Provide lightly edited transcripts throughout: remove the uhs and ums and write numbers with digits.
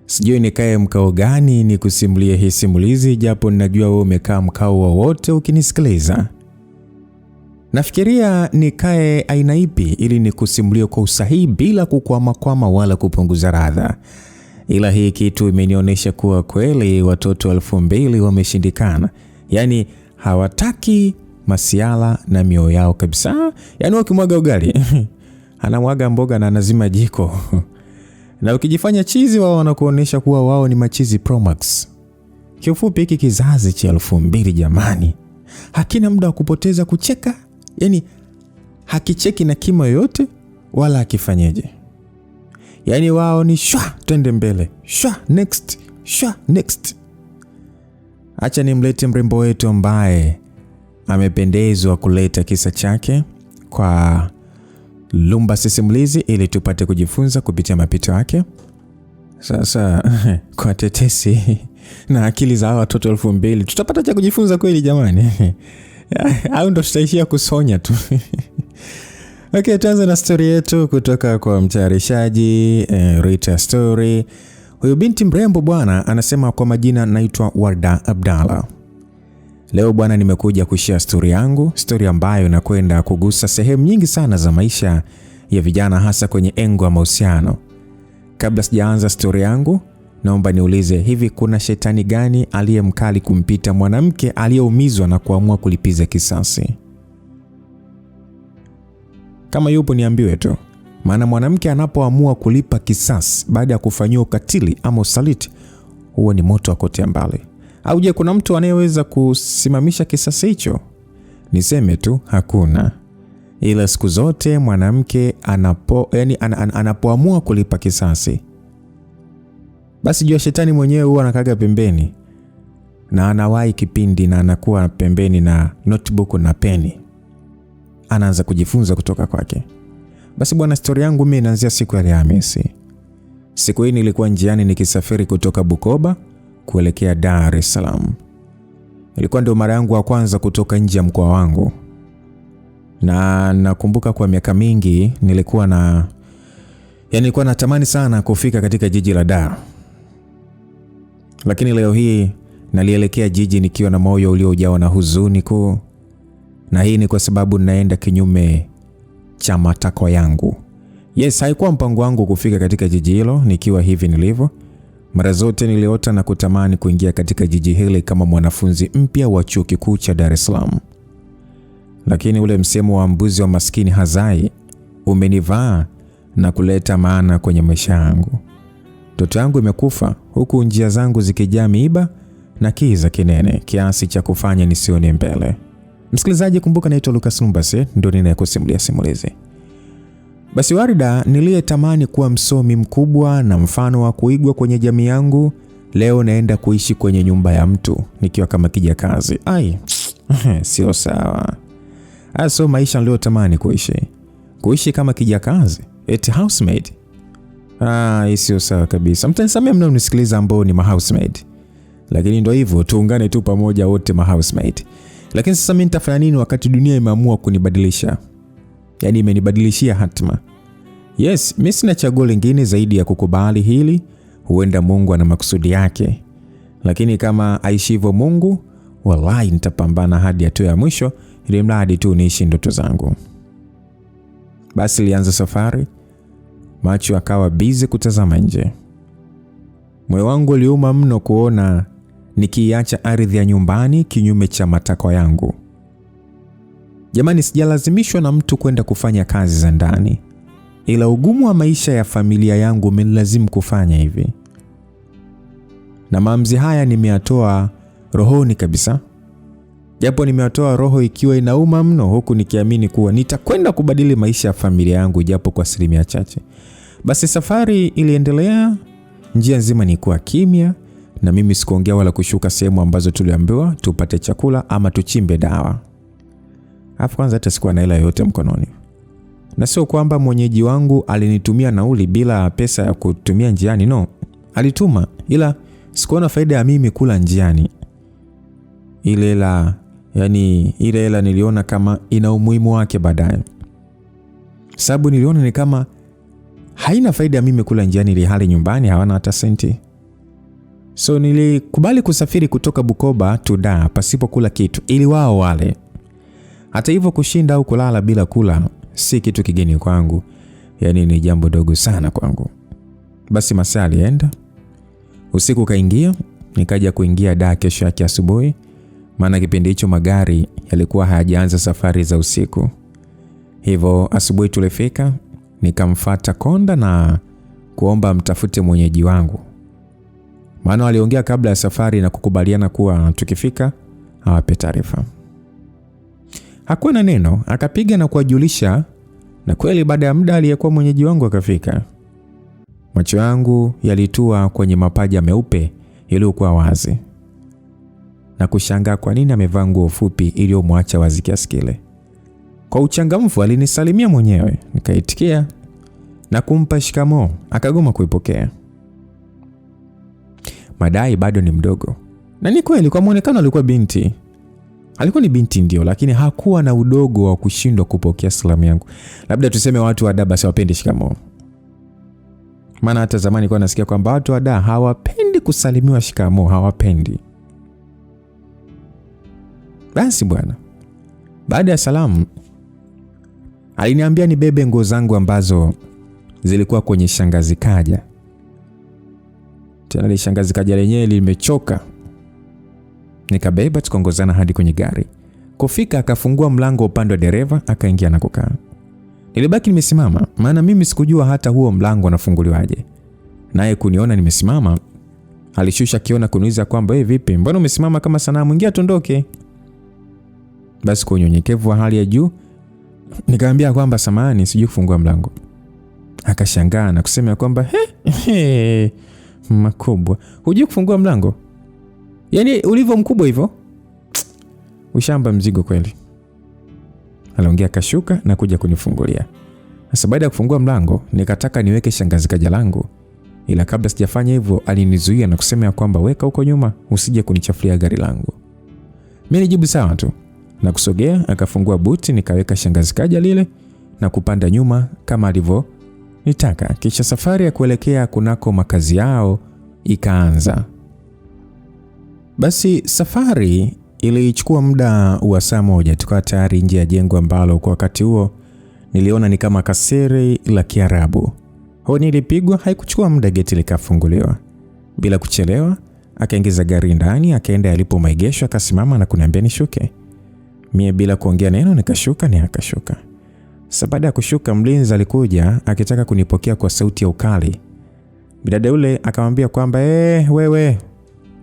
Sijui nikae mkao gani ni kusimulia hii simulizi, japo ninajua wewe umekaa mkao wowote ukinisikiliza. Nafikiria nikae aina ipi ili nikusimulie kwa usahihi bila kukwama wala kupunguza ladha. Ila hii kitu imenionyesha kuwa kweli watoto 2000 wameshindikana. Yaani hawataki masiala na mioyo yao kabisa. Yaani ukimwaga ugali anamwaga mboga na anazima jiko. Na ukijifanya chizi wao wanakuonyesha kuwa wao ni machizi Pro Max. Kiufupi hiki kizazi cha 2000 jamani, hakina muda wa kupoteza kucheka. Yaani hakicheki na kima yoyote wala akifanyeje. Yaani wao ni shwa twende mbele, shwa next. Acha nimlete mrembo wetu ambaye amependezwa kuleta kisa chake kwa Lumba Simulizi ili tupate kujifunza kupitia mapito yake. Sasa kwa tetesi na akili za watoto 2000 tutapata cha kujifunza kweli jamani? Au ndo tutaishia kusonya tu? Okay, tuanze na story yetu kutoka kwa mtayarishaji Rita Story. Huyu binti mrembo bwana anasema kwa majina naitwa Warda Abdalla. Leo bwana nimekuja kushare story yangu, story ambayo inakwenda kugusa sehemu nyingi sana za maisha ya vijana, hasa kwenye engo ya mahusiano. Kabla sijaanza story yangu, naomba niulize, hivi kuna shetani gani aliyemkali kumpita mwanamke aliyeumizwa na kuamua kulipiza kisasi? Kama yupo niambiwe tu. Maana mwanamke anapoamua kulipa kisasi baada ya kufanyiwa ukatili ama usaliti, huo ni moto wa kotea mbali. Au je, kuna mtu anayeweza kusimamisha kisasi hicho? Niseme tu hakuna. Ila siku zote mwanamke anapoamua kulipa kisasi, basi jua shetani mwenyewe huwa anakaga pembeni na anawahi kipindi na anakuwa pembeni na notebook na peni. Anaanza kujifunza kutoka kwake. Basi bwana, story yangu mimi inaanzia siku ya Alhamisi. Siku hii nilikuwa njiani nikisafiri kutoka Bukoba kuelekea Dar es Salaam. Ilikuwa ndio mara yangu ya kwanza kutoka nje ya mkoa wangu. Na nakumbuka kwa miaka mingi nilikuwa natamani sana kufika katika jiji la Dar. Lakini leo hii nalielekea jiji nikiwa na moyo uliojawa na huzuni kuu. Na hii ni kwa sababu naenda kinyume cha matakwa yangu. Yes, haikuwa mpango wangu kufika katika jiji hilo nikiwa hivi nilivyo. Mara zote niliota na kutamani kuingia katika jiji hili kama mwanafunzi mpya wa chuo kikuu cha Dar es Salaam. Lakini ule msemo wa mbuzi wa maskini hazai umenivaa na kuleta maana kwenye maisha yangu. Ndoto yangu imekufa huku njia zangu zikijaa miiba na kiza kinene kiasi cha kufanya nisione mbele. Msikilizaji, kumbuka naitwa Lucas Lumbase, ndo ninayekusimulia simulizi. Basi Warda niliyetamani kuwa msomi mkubwa na mfano wa kuigwa kwenye jamii yangu, leo naenda kuishi kwenye nyumba ya mtu nikiwa kama kijakazi. Sio sawa. Aso maisha niliyotamani kuishi kama kijakazi, eti housemaid. Sio sawa kabisa. Mtanisamea mnaonisikiliza ambao ni housemaid. Lakini ndio hivyo, tuungane tu pamoja wote housemaid. Lakini sasa mimi nitafanya nini wakati dunia imeamua kunibadilisha? Yaani imenibadilishia hatima. Yes, mimi sina chaguo lingine zaidi ya kukubali hili. Huenda Mungu ana makusudi yake. Lakini kama aishivyo Mungu, wallahi nitapambana hadi hatua ya mwisho ili mradi tu niishi ndoto zangu. Basi lianza safari. Macho akawa busy kutazama nje. Moyo wangu uliuma mno kuona nikiacha ardhi ya nyumbani kinyume cha matakwa yangu. Jamani, sijalazimishwa na mtu kwenda kufanya kazi za ndani, ila ugumu wa maisha ya familia yangu umenilazimu kufanya hivi. Na maamuzi haya nimeyatoa rohoni kabisa. Japo nimeyatoa roho ikiwa inauma mno, huku nikiamini kuwa nitakwenda kubadili maisha ya familia yangu japo kwa asilimia chache. Basi safari iliendelea. Njia nzima nilikuwa kimya na mimi sikuongea wala kushuka sehemu ambazo tuliambiwa tupate chakula ama tuchimbe dawa. Kwanza hata sikuwa na hela yote mkononi. Na sio kwamba mwenyeji wangu alinitumia nauli bila pesa ya kutumia njiani, no. Alituma, ila sikuona faida ya mimi kula njiani. Ile hela niliona kama ina umuhimu wake baadaye. Sababu niliona ni kama haina faida mimi kula njiani ili hali nyumbani hawana hata senti. So nilikubali kusafiri kutoka Bukoba to Dar pasipo kula kitu ili wao wale. Hata hivyo kushinda au kulala bila kula si kitu kigeni kwangu. Yaani ni jambo dogo sana kwangu. Basi masaa yalienda. Usiku kaingia, nikaja kuingia Dar kesho yake asubuhi. Maana kipindi hicho magari yalikuwa hayajaanza safari za usiku. Hivyo asubuhi tulifika, nikamfuata konda na kuomba mtafute mwenyeji wangu. Maana waliongea kabla ya safari na kukubaliana kuwa tukifika awape taarifa. Hakuwa na neno, akapiga na kuwajulisha, na kweli baada ya muda aliyekuwa mwenyeji wangu akafika. Macho yangu yalitua kwenye mapaja meupe yaliyokuwa wazi. Na kushangaa kwa nini amevaa nguo fupi iliyomwacha wazi kiasi kile. Kwa uchangamfu alinisalimia mwenyewe, nikaitikia na kumpa shikamoo, akagoma kuipokea. Madai bado ni mdogo. Na ni kweli kwa muonekano alikuwa binti. Alikuwa ni binti ndio, lakini hakuwa na udogo wa kushindwa kupokea salamu yangu. Labda tuseme watu wa Dar basi wapendi shikamoo. Maana hata zamani nilikuwa nasikia kwamba watu wa Dar hawapendi kusalimiwa shikamoo, hawapendi. Basi bwana, baada ya salamu aliniambia nibebe nguo zangu ambazo zilikuwa kwenye shangazi kaja. Tena ile shangazi kaja lenyewe limechoka. Nikabeba tukongozana hadi kwenye gari. Kufika akafungua mlango upande wa dereva, akaingia na kukaa. Nilibaki nimesimama, maana mimi sikujua hata huo mlango unafunguliwaje. Naye kuniona nimesimama, alishusha kiona kuniuliza kwamba vipi, mbona umesimama kama sanamu, ingia tuondoke. Basi kwa unyenyekevu wa hali ya juu nikamwambia kwamba samahani, sijui kufungua mlango. Akashangaa na kusema kwamba makubwa, hujui kufungua mlango? Yaani ulivyo mkubwa hivyo? Ushamba mzigo kweli. Aliongea kashuka na kuja kunifungulia. Sasa baada ya kufungua mlango nikataka niweke shangazi kaja langu. Ila kabla sijafanya hivyo alinizuia na kusema kwamba weka huko nyuma, usije kunichafulia gari langu. Mimi nijibu sawa tu. Na kusogea akafungua buti, nikaweka shangazi kaja lile na kupanda nyuma kama alivyo nitaka. Kisha safari ya kuelekea kunako makazi yao ikaanza. Basi safari ilichukua muda wa saa moja. Tukawa tayari nje ya jengo ambalo kwa wakati huo niliona ni kama kasiri la Kiarabu. Honi ilipigwa, haikuchukua muda geti likafunguliwa. Bila kuchelewa akaingiza gari ndani, akaenda alipo maegesho, akasimama na kuniambia nishuke. Mie bila kuongea neno nikashuka, ni akashuka. Sasa baada ya kushuka mlinzi alikuja akitaka kunipokea kwa sauti ya ukali. Bidada yule akamwambia kwamba wewe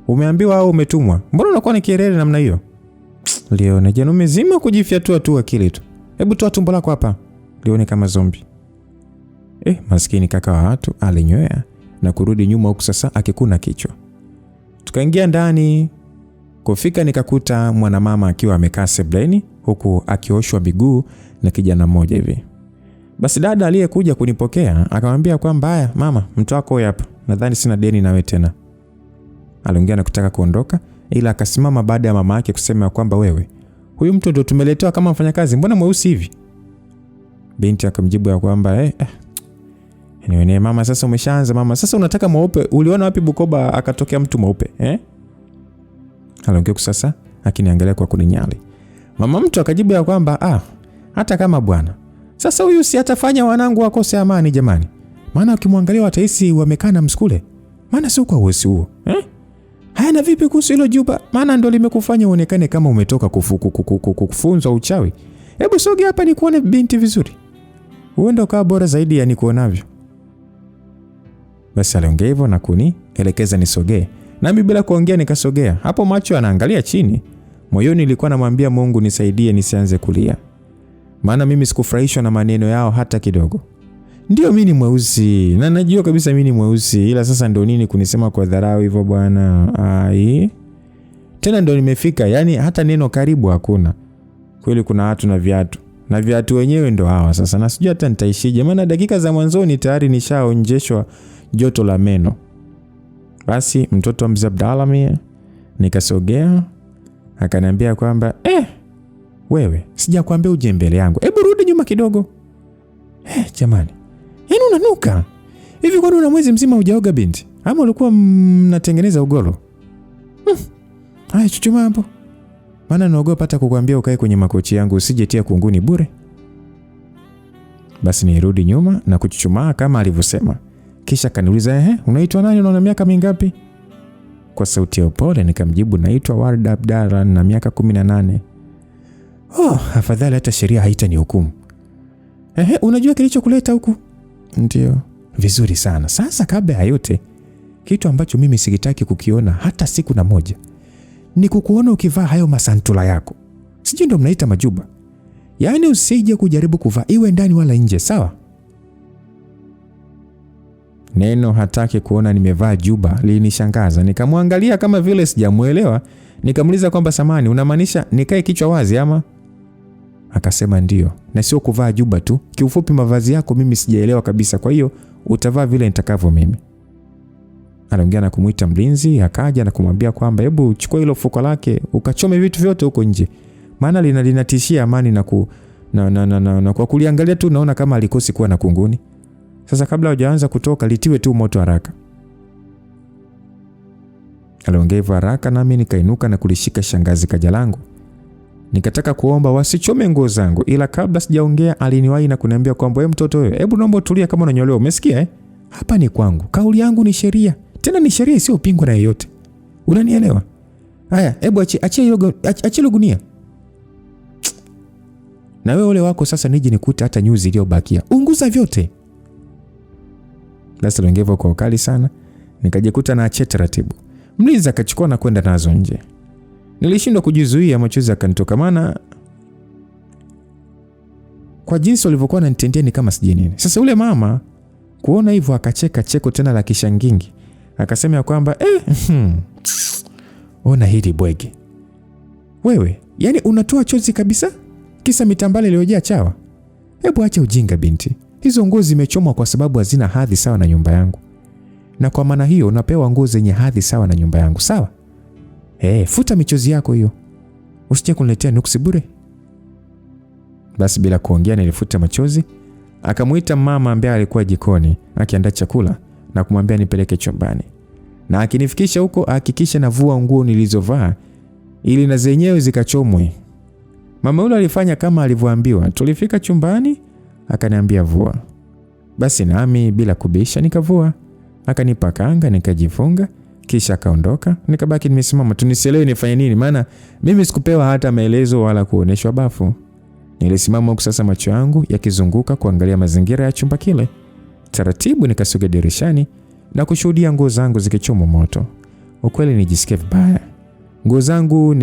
umeambiwa au umetumwa? Mbona unakuwa ni kielele namna hiyo? Leo na jana umezima kujifyatua tu akili tu. Hebu toa tumbo lako hapa. Lione kama zombi. Maskini kaka wa watu alinywea na kurudi nyuma huku sasa akikuna kichwa. Tukaingia ndani. Kufika nikakuta mwanamama akiwa amekaa sebleni huku akioshwa miguu na kijana mmoja hivi. Basi dada aliyekuja kunipokea akamwambia kwamba haya mama, mtu wako hapa. Nadhani sina deni nawe tena. Aliongea na kutaka kuondoka, ila akasimama baada ya mama yake kusema kwamba wewe, huyu mtu ndio tumeletewa kama mfanyakazi, mbona mweusi hivi? Binti akamjibu ya kwamba anyway mama, sasa umeshaanza mama. Sasa unataka mweupe? Uliona wapi Bukoba akatokea mtu mweupe? Aliongea sasa akiniangalia kwa kuninyali. Mama mtu akajibu ya kwamba hata kama bwana. Sasa huyu si atafanya wanangu wakose amani jamani. Maana ukimwangalia watahisi wamekaa na msukule. Maana sio kwa uwezi huo. Haya na vipi kuhusu hilo juba? Maana ndio limekufanya uonekane kama umetoka kufunzwa uchawi. Hebu soge hapa nikuone binti vizuri. Uende ukawa bora zaidi ya nikuonavyo. Basi aliongea hivyo na kunielekeza nisogee. Nami bila kuongea nikasogea. Hapo macho anaangalia chini. Moyoni nilikuwa namwambia Mungu nisaidie nisianze kulia. Maana mimi sikufurahishwa na maneno yao hata kidogo. Ndio mimi ni mweusi na najua kabisa mimi ni mweusi, ila sasa ndio nini kunisema kwa dharau hivyo bwana? Tena ndio nimefika, yani hata neno karibu hakuna. Kweli kuna watu na viatu. Na viatu wenyewe ndio hawa sasa. Na sijui hata nitaishije, maana dakika za mwanzoni tayari nishaonjeshwa joto la meno. Basi mtoto wa Mzee Abdalla mie nikasogea, akaniambia kwamba wewe sijakwambia uje mbele yangu, hebu rudi nyuma kidogo. Jamani, Yaani unanuka. Hivi kwani una mwezi mzima hujaoga binti? Ama ulikuwa mnatengeneza ugoro? Haya chuchuma hapo. Maana naogopa hata kukuambia ukae kwenye makochi yangu usijetia kunguni bure. Basi nirudi nyuma na kuchuchumaa kama alivyosema. Kisha kaniuliza, unaitwa nani na una miaka mingapi? Kwa sauti ya upole nikamjibu, naitwa Warda Abdalla na miaka 18. Afadhali hata sheria haitanihukumu. Unajua kilichokuleta huku? Ndio. Vizuri sana. Sasa kabla ya yote, kitu ambacho mimi sikitaki kukiona hata siku na moja ni kukuona ukivaa hayo masantula yako. Sijui ndio mnaita majuba. Yaani usije kujaribu kuvaa iwe ndani wala nje, sawa? Neno hataki kuona nimevaa juba linishangaza. Nikamwangalia kama vile sijamuelewa. Nikamuuliza kwamba samani, unamaanisha nikae kichwa wazi ama? Akasema ndio. Na sio kuvaa juba tu. Kiufupi mavazi yako mimi sijaelewa kabisa. Kwa hiyo utavaa vile nitakavyo mimi. Aliongea na kumuita mlinzi, akaja na kumwambia kwamba hebu chukua hilo fuko lake ukachome vitu vyote huko nje. Maana linatishia amani na kwa kuliangalia tu naona kama alikosi kuwa na kunguni. Sasa kabla hujaanza kutoka litiwe tu moto haraka. Aliongea hivyo haraka nami nikainuka na kulishika shangazi kaja langu. Nikataka kuomba wasichome nguo zangu, ila kabla sijaongea aliniwahi na kuniambia kwamba wewe mtoto wewe, hebu naomba utulie kama unanyolewa, umesikia? Hapa ni kwangu. Kauli yangu ni sheria. Tena ni sheria isiyopingwa na yeyote. Unanielewa? Haya, hebu achia hilo gunia. Na wewe ole wako sasa nije nikute hata nyuzi iliyobakia. Unguza vyote. Basi aliongea kwa ukali sana. Nikajikuta na achia taratibu. Mlinzi akachukua na kwenda nazo nje. Nilishindwa kujizuia, machozi yakanitoka maana kwa jinsi walivyokuwa wananitendea ni kama sije nini. Sasa ule mama kuona hivyo akacheka cheko tena la kishangingi. Akasema ya kwamba ona hili bwege. Wewe, yani unatoa chozi kabisa? Kisa mitambale iliyojaa chawa? Hebu acha ujinga binti. Hizo nguo zimechomwa kwa sababu hazina hadhi sawa na nyumba yangu. Na kwa maana hiyo unapewa nguo zenye hadhi sawa na nyumba yangu, sawa? Futa michozi yako hiyo. Usije kuniletea nuksi bure. Basi bila kuongea nilifuta machozi. Akamuita mama ambaye alikuwa jikoni akiandaa chakula na kumwambia nipeleke chumbani. Na akinifikisha huko hakikisha navua nguo nilizovaa ili na zenyewe zikachomwe. Mama yule alifanya kama alivyoambiwa. Tulifika chumbani akaniambia vua. Basi nami bila kubisha nikavua. Akanipa kanga nikajifunga kisha akaondoka. Nikabaki nimesimama tunisielewe nifanye nini maana mimi sikupewa hata maelezo wala kuoneshwa bafu. Nilisimama huko sasa macho yangu yakizunguka kuangalia mazingira ya chumba kile. Taratibu nikasogea dirishani na kushuhudia nguo zangu zikichomwa moto. Ukweli nijisikia vibaya. Nguo zangu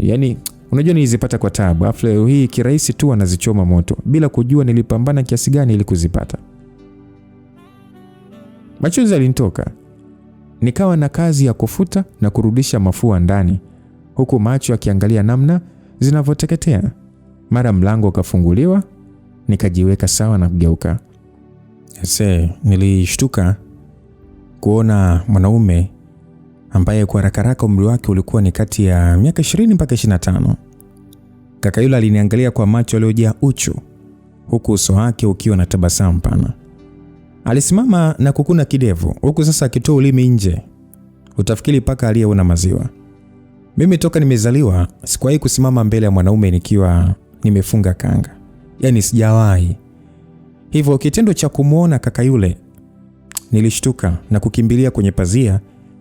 yani unajua nilizipata kwa taabu. Afla hii kirahisi tu anazichoma moto bila kujua nilipambana kiasi gani ili kuzipata. Machozi yalinitoka. Nikawa na kazi ya kufuta na kurudisha mafua ndani huku macho yakiangalia namna zinavyoteketea. Mara mlango ukafunguliwa, nikajiweka sawa na kugeuka. Nilishtuka kuona mwanaume ambaye kwa haraka umri wake ulikuwa ni kati ya miaka 20 mpaka 25. Kaka yule aliniangalia kwa macho yaliyojaa uchu huku uso wake ukiwa na tabasamu pana. Alisimama na kukuna kidevu huku sasa akitoa ulimi nje. Utafikiri paka aliyeona maziwa. Mimi toka nimezaliwa sikuwahi kusimama mbele ya mwanaume nikiwa nimefunga kanga. Yaani sijawahi. Hivyo kitendo cha kumuona kaka yule nilishtuka na kukimbilia kwenye pazia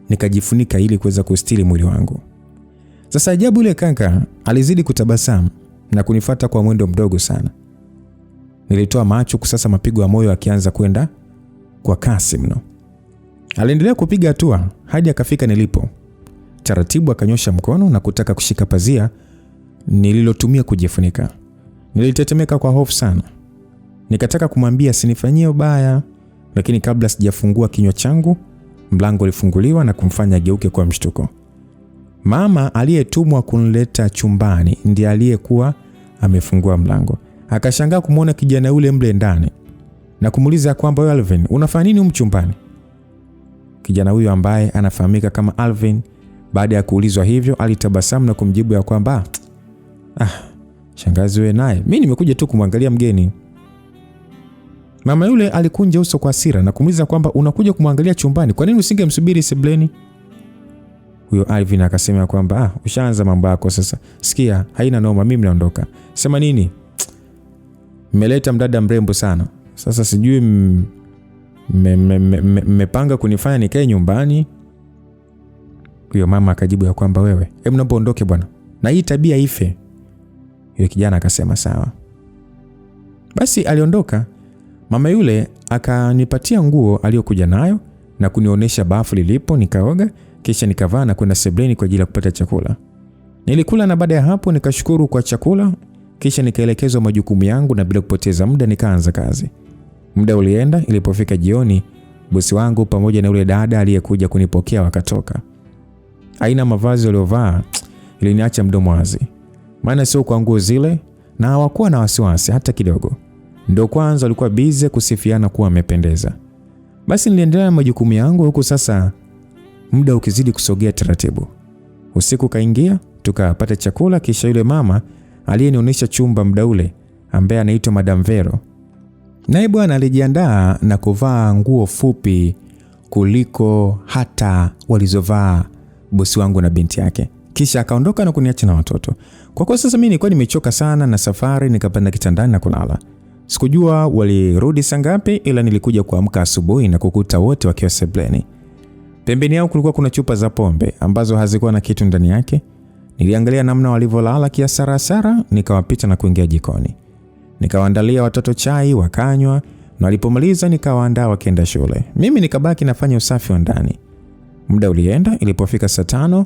nikajifunika ili kuweza kustiri mwili wangu. Sasa ajabu yule kaka alizidi kutabasamu na kunifuata kwa mwendo mdogo sana. Nilitoa macho kusasa mapigo ya moyo akianza kwenda kwa kasi mno. Aliendelea kupiga hatua hadi akafika nilipo. Taratibu akanyosha mkono na kutaka kushika pazia nililotumia kujifunika. Nilitetemeka kwa hofu sana. Nikataka kumwambia sinifanyie ubaya, lakini kabla sijafungua kinywa changu, mlango ulifunguliwa na kumfanya geuke kwa mshtuko. Mama aliyetumwa kunileta chumbani ndiye aliyekuwa amefungua mlango. Akashangaa kumuona kijana yule mle ndani na kumuuliza kwamba wewe Alvin, unafanya nini humu chumbani? Kijana huyo ambaye anafahamika kama Alvin, baada ya kuulizwa hivyo alitabasamu na kumjibu ya kwamba shangazi wewe naye, mimi nimekuja tu kumwangalia mgeni. Mama yule alikunja uso kwa hasira na kumuuliza kwamba unakuja kumwangalia chumbani, kwa nini usingemsubiri sebleni? Huyo Alvin akasema kwamba ushaanza mambo yako sasa. Sikia, haina noma, mimi naondoka. Sema nini? Mmeleta mdada mrembo sana. Sasa sijui mmepanga kunifanya nikae nyumbani. Huyo mama akajibu ya kwamba wewe, hebu naomba ondoke bwana. Na hii tabia ife. Yule kijana akasema sawa. Basi aliondoka. Mama yule akanipatia nguo aliyokuja nayo na kunionyesha bafu lilipo, nikaoga, kisha nikavaa na kwenda sebleni kwa ajili ya kupata chakula. Nilikula na baada ya hapo nikashukuru kwa chakula, kisha nikaelekezwa majukumu yangu na bila kupoteza muda nikaanza kazi. Muda ulienda, ilipofika jioni, bosi wangu pamoja na yule dada aliyekuja kunipokea wakatoka. Aina mavazi waliovaa iliniacha mdomo wazi. Maana sio kwa nguo zile na hawakuwa na wasiwasi hata kidogo. Ndio kwanza walikuwa busy kusifiana kuwa amependeza. Basi niliendelea na majukumu yangu huku sasa muda ukizidi kusogea taratibu. Usiku kaingia, tukapata chakula, kisha yule mama aliyenionyesha chumba muda ule ambaye anaitwa Madam Vero. Naye bwana alijiandaa na kuvaa nguo fupi kuliko hata walizovaa bosi wangu na binti yake. Kisha akaondoka na kuniacha na watoto. Kwa kuwa sasa mimi nilikuwa nimechoka sana na safari, nikapanda kitandani na kulala. Sikujua walirudi saa ngapi, ila nilikuja kuamka asubuhi na kukuta wote wakiwa sebleni. Pembeni yao kulikuwa kuna chupa za pombe ambazo hazikuwa na kitu ndani yake. Niliangalia namna walivyolala kiasara, nikawapita na kuingia jikoni. Nikawaandalia watoto chai wakanywa, na walipomaliza nikawaandaa wakienda shule. Mimi nikabaki nafanya usafi wa ndani. Muda ulienda, ilipofika saa 5,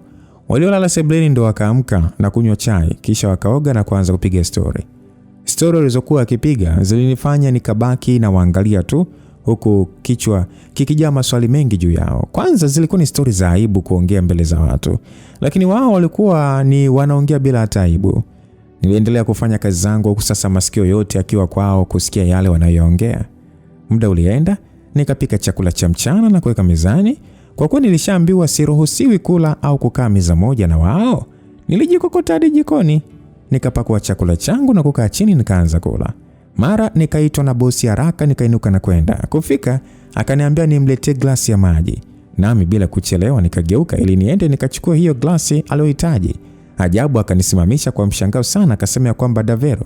waliolala sebleni ndo wakaamka na kunywa chai, kisha wakaoga na kuanza kupiga story. Story walizokuwa akipiga zilinifanya nikabaki na waangalia tu, huku kichwa kikijaa maswali mengi juu yao. Kwanza zilikuwa ni story za aibu kuongea mbele za watu, lakini wao walikuwa ni wanaongea bila hata aibu. Niliendelea kufanya kazi zangu huku sasa masikio yote akiwa kwao kusikia yale wanayoongea. Muda ulienda, nikapika chakula cha mchana na kuweka mezani. Kwa kuwa nilishaambiwa siruhusiwi kula au kukaa meza moja na wao, nilijikokota hadi jikoni. Nikapakua chakula changu na kukaa chini nikaanza kula. Mara nikaitwa na bosi haraka, nikainuka na kwenda. Kufika akaniambia nimletee glasi ya maji. Nami bila kuchelewa nikageuka ili niende nikachukua hiyo glasi aliyohitaji. Ajabu akanisimamisha kwa mshangao sana, akasema kwamba Davero,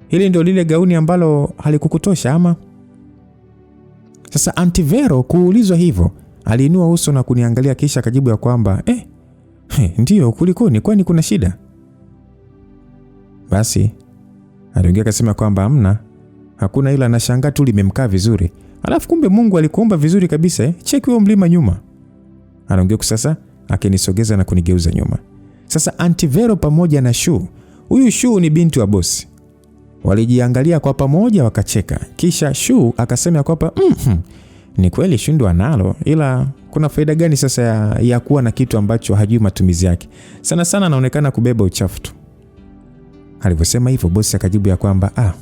hili ndio lile gauni ambalo halikukutosha ama? Sasa Aunti Vero kuulizwa hivyo, aliinua uso na kuniangalia kisha akajibu ya kwamba ndio, kulikoni, kwani kuna shida? Basi aliongea akasema kwamba hakuna, ila nashangaa tu limemkaa vizuri. Alafu kumbe Mungu alikuumba vizuri kabisa. Cheki huo mlima nyuma. Aliongea sasa akinisogeza na kunigeuza nyuma. Sasa Aunti Vero pamoja na Shu, huyu Shu ni binti wa bosi, walijiangalia kwa pamoja wakacheka. Kisha Shu akasema kwamba ni kweli Shu ndo analo, ila kuna faida gani sasa ya kuwa na kitu ambacho hajui matumizi yake? Sana sana anaonekana kubeba uchafu tu. Alivyosema hivyo bosi akajibu ya kwamba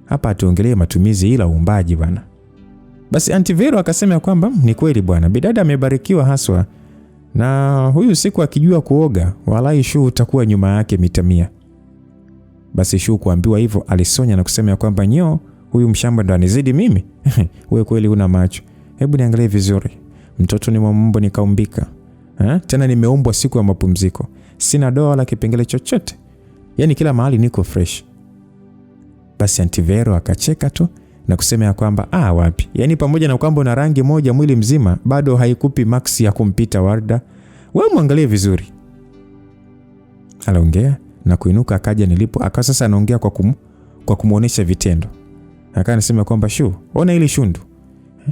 hapa hatuongelee matumizi ila uumbaji bwana. Basi Aunti Vero akasema kwamba ni kweli bwana, bidada amebarikiwa haswa, na huyu siku akijua kuoga walai Shu utakuwa nyuma yake mita 100. Basi Shu kuambiwa hivyo alisonya na kusema kwamba huyu mshamba ndo anizidi mimi. Wewe kweli una macho, hebu niangalie vizuri, mtoto ni mwambo nikaumbika. Tena nimeumbwa siku ya mapumziko, sina doa wala kipengele chochote, yani kila mahali niko fresh. Basi Aunti Vero akacheka tu na kusema kwamba wapi, yani pamoja na kwamba una rangi moja mwili mzima bado haikupi max ya kumpita Warda, wewe muangalie vizuri. Aliongea na kuinuka akaja nilipo, akawa sasa anaongea kwa kumuonesha vitendo. Akawa anasema kwamba Shu, ona hili shundu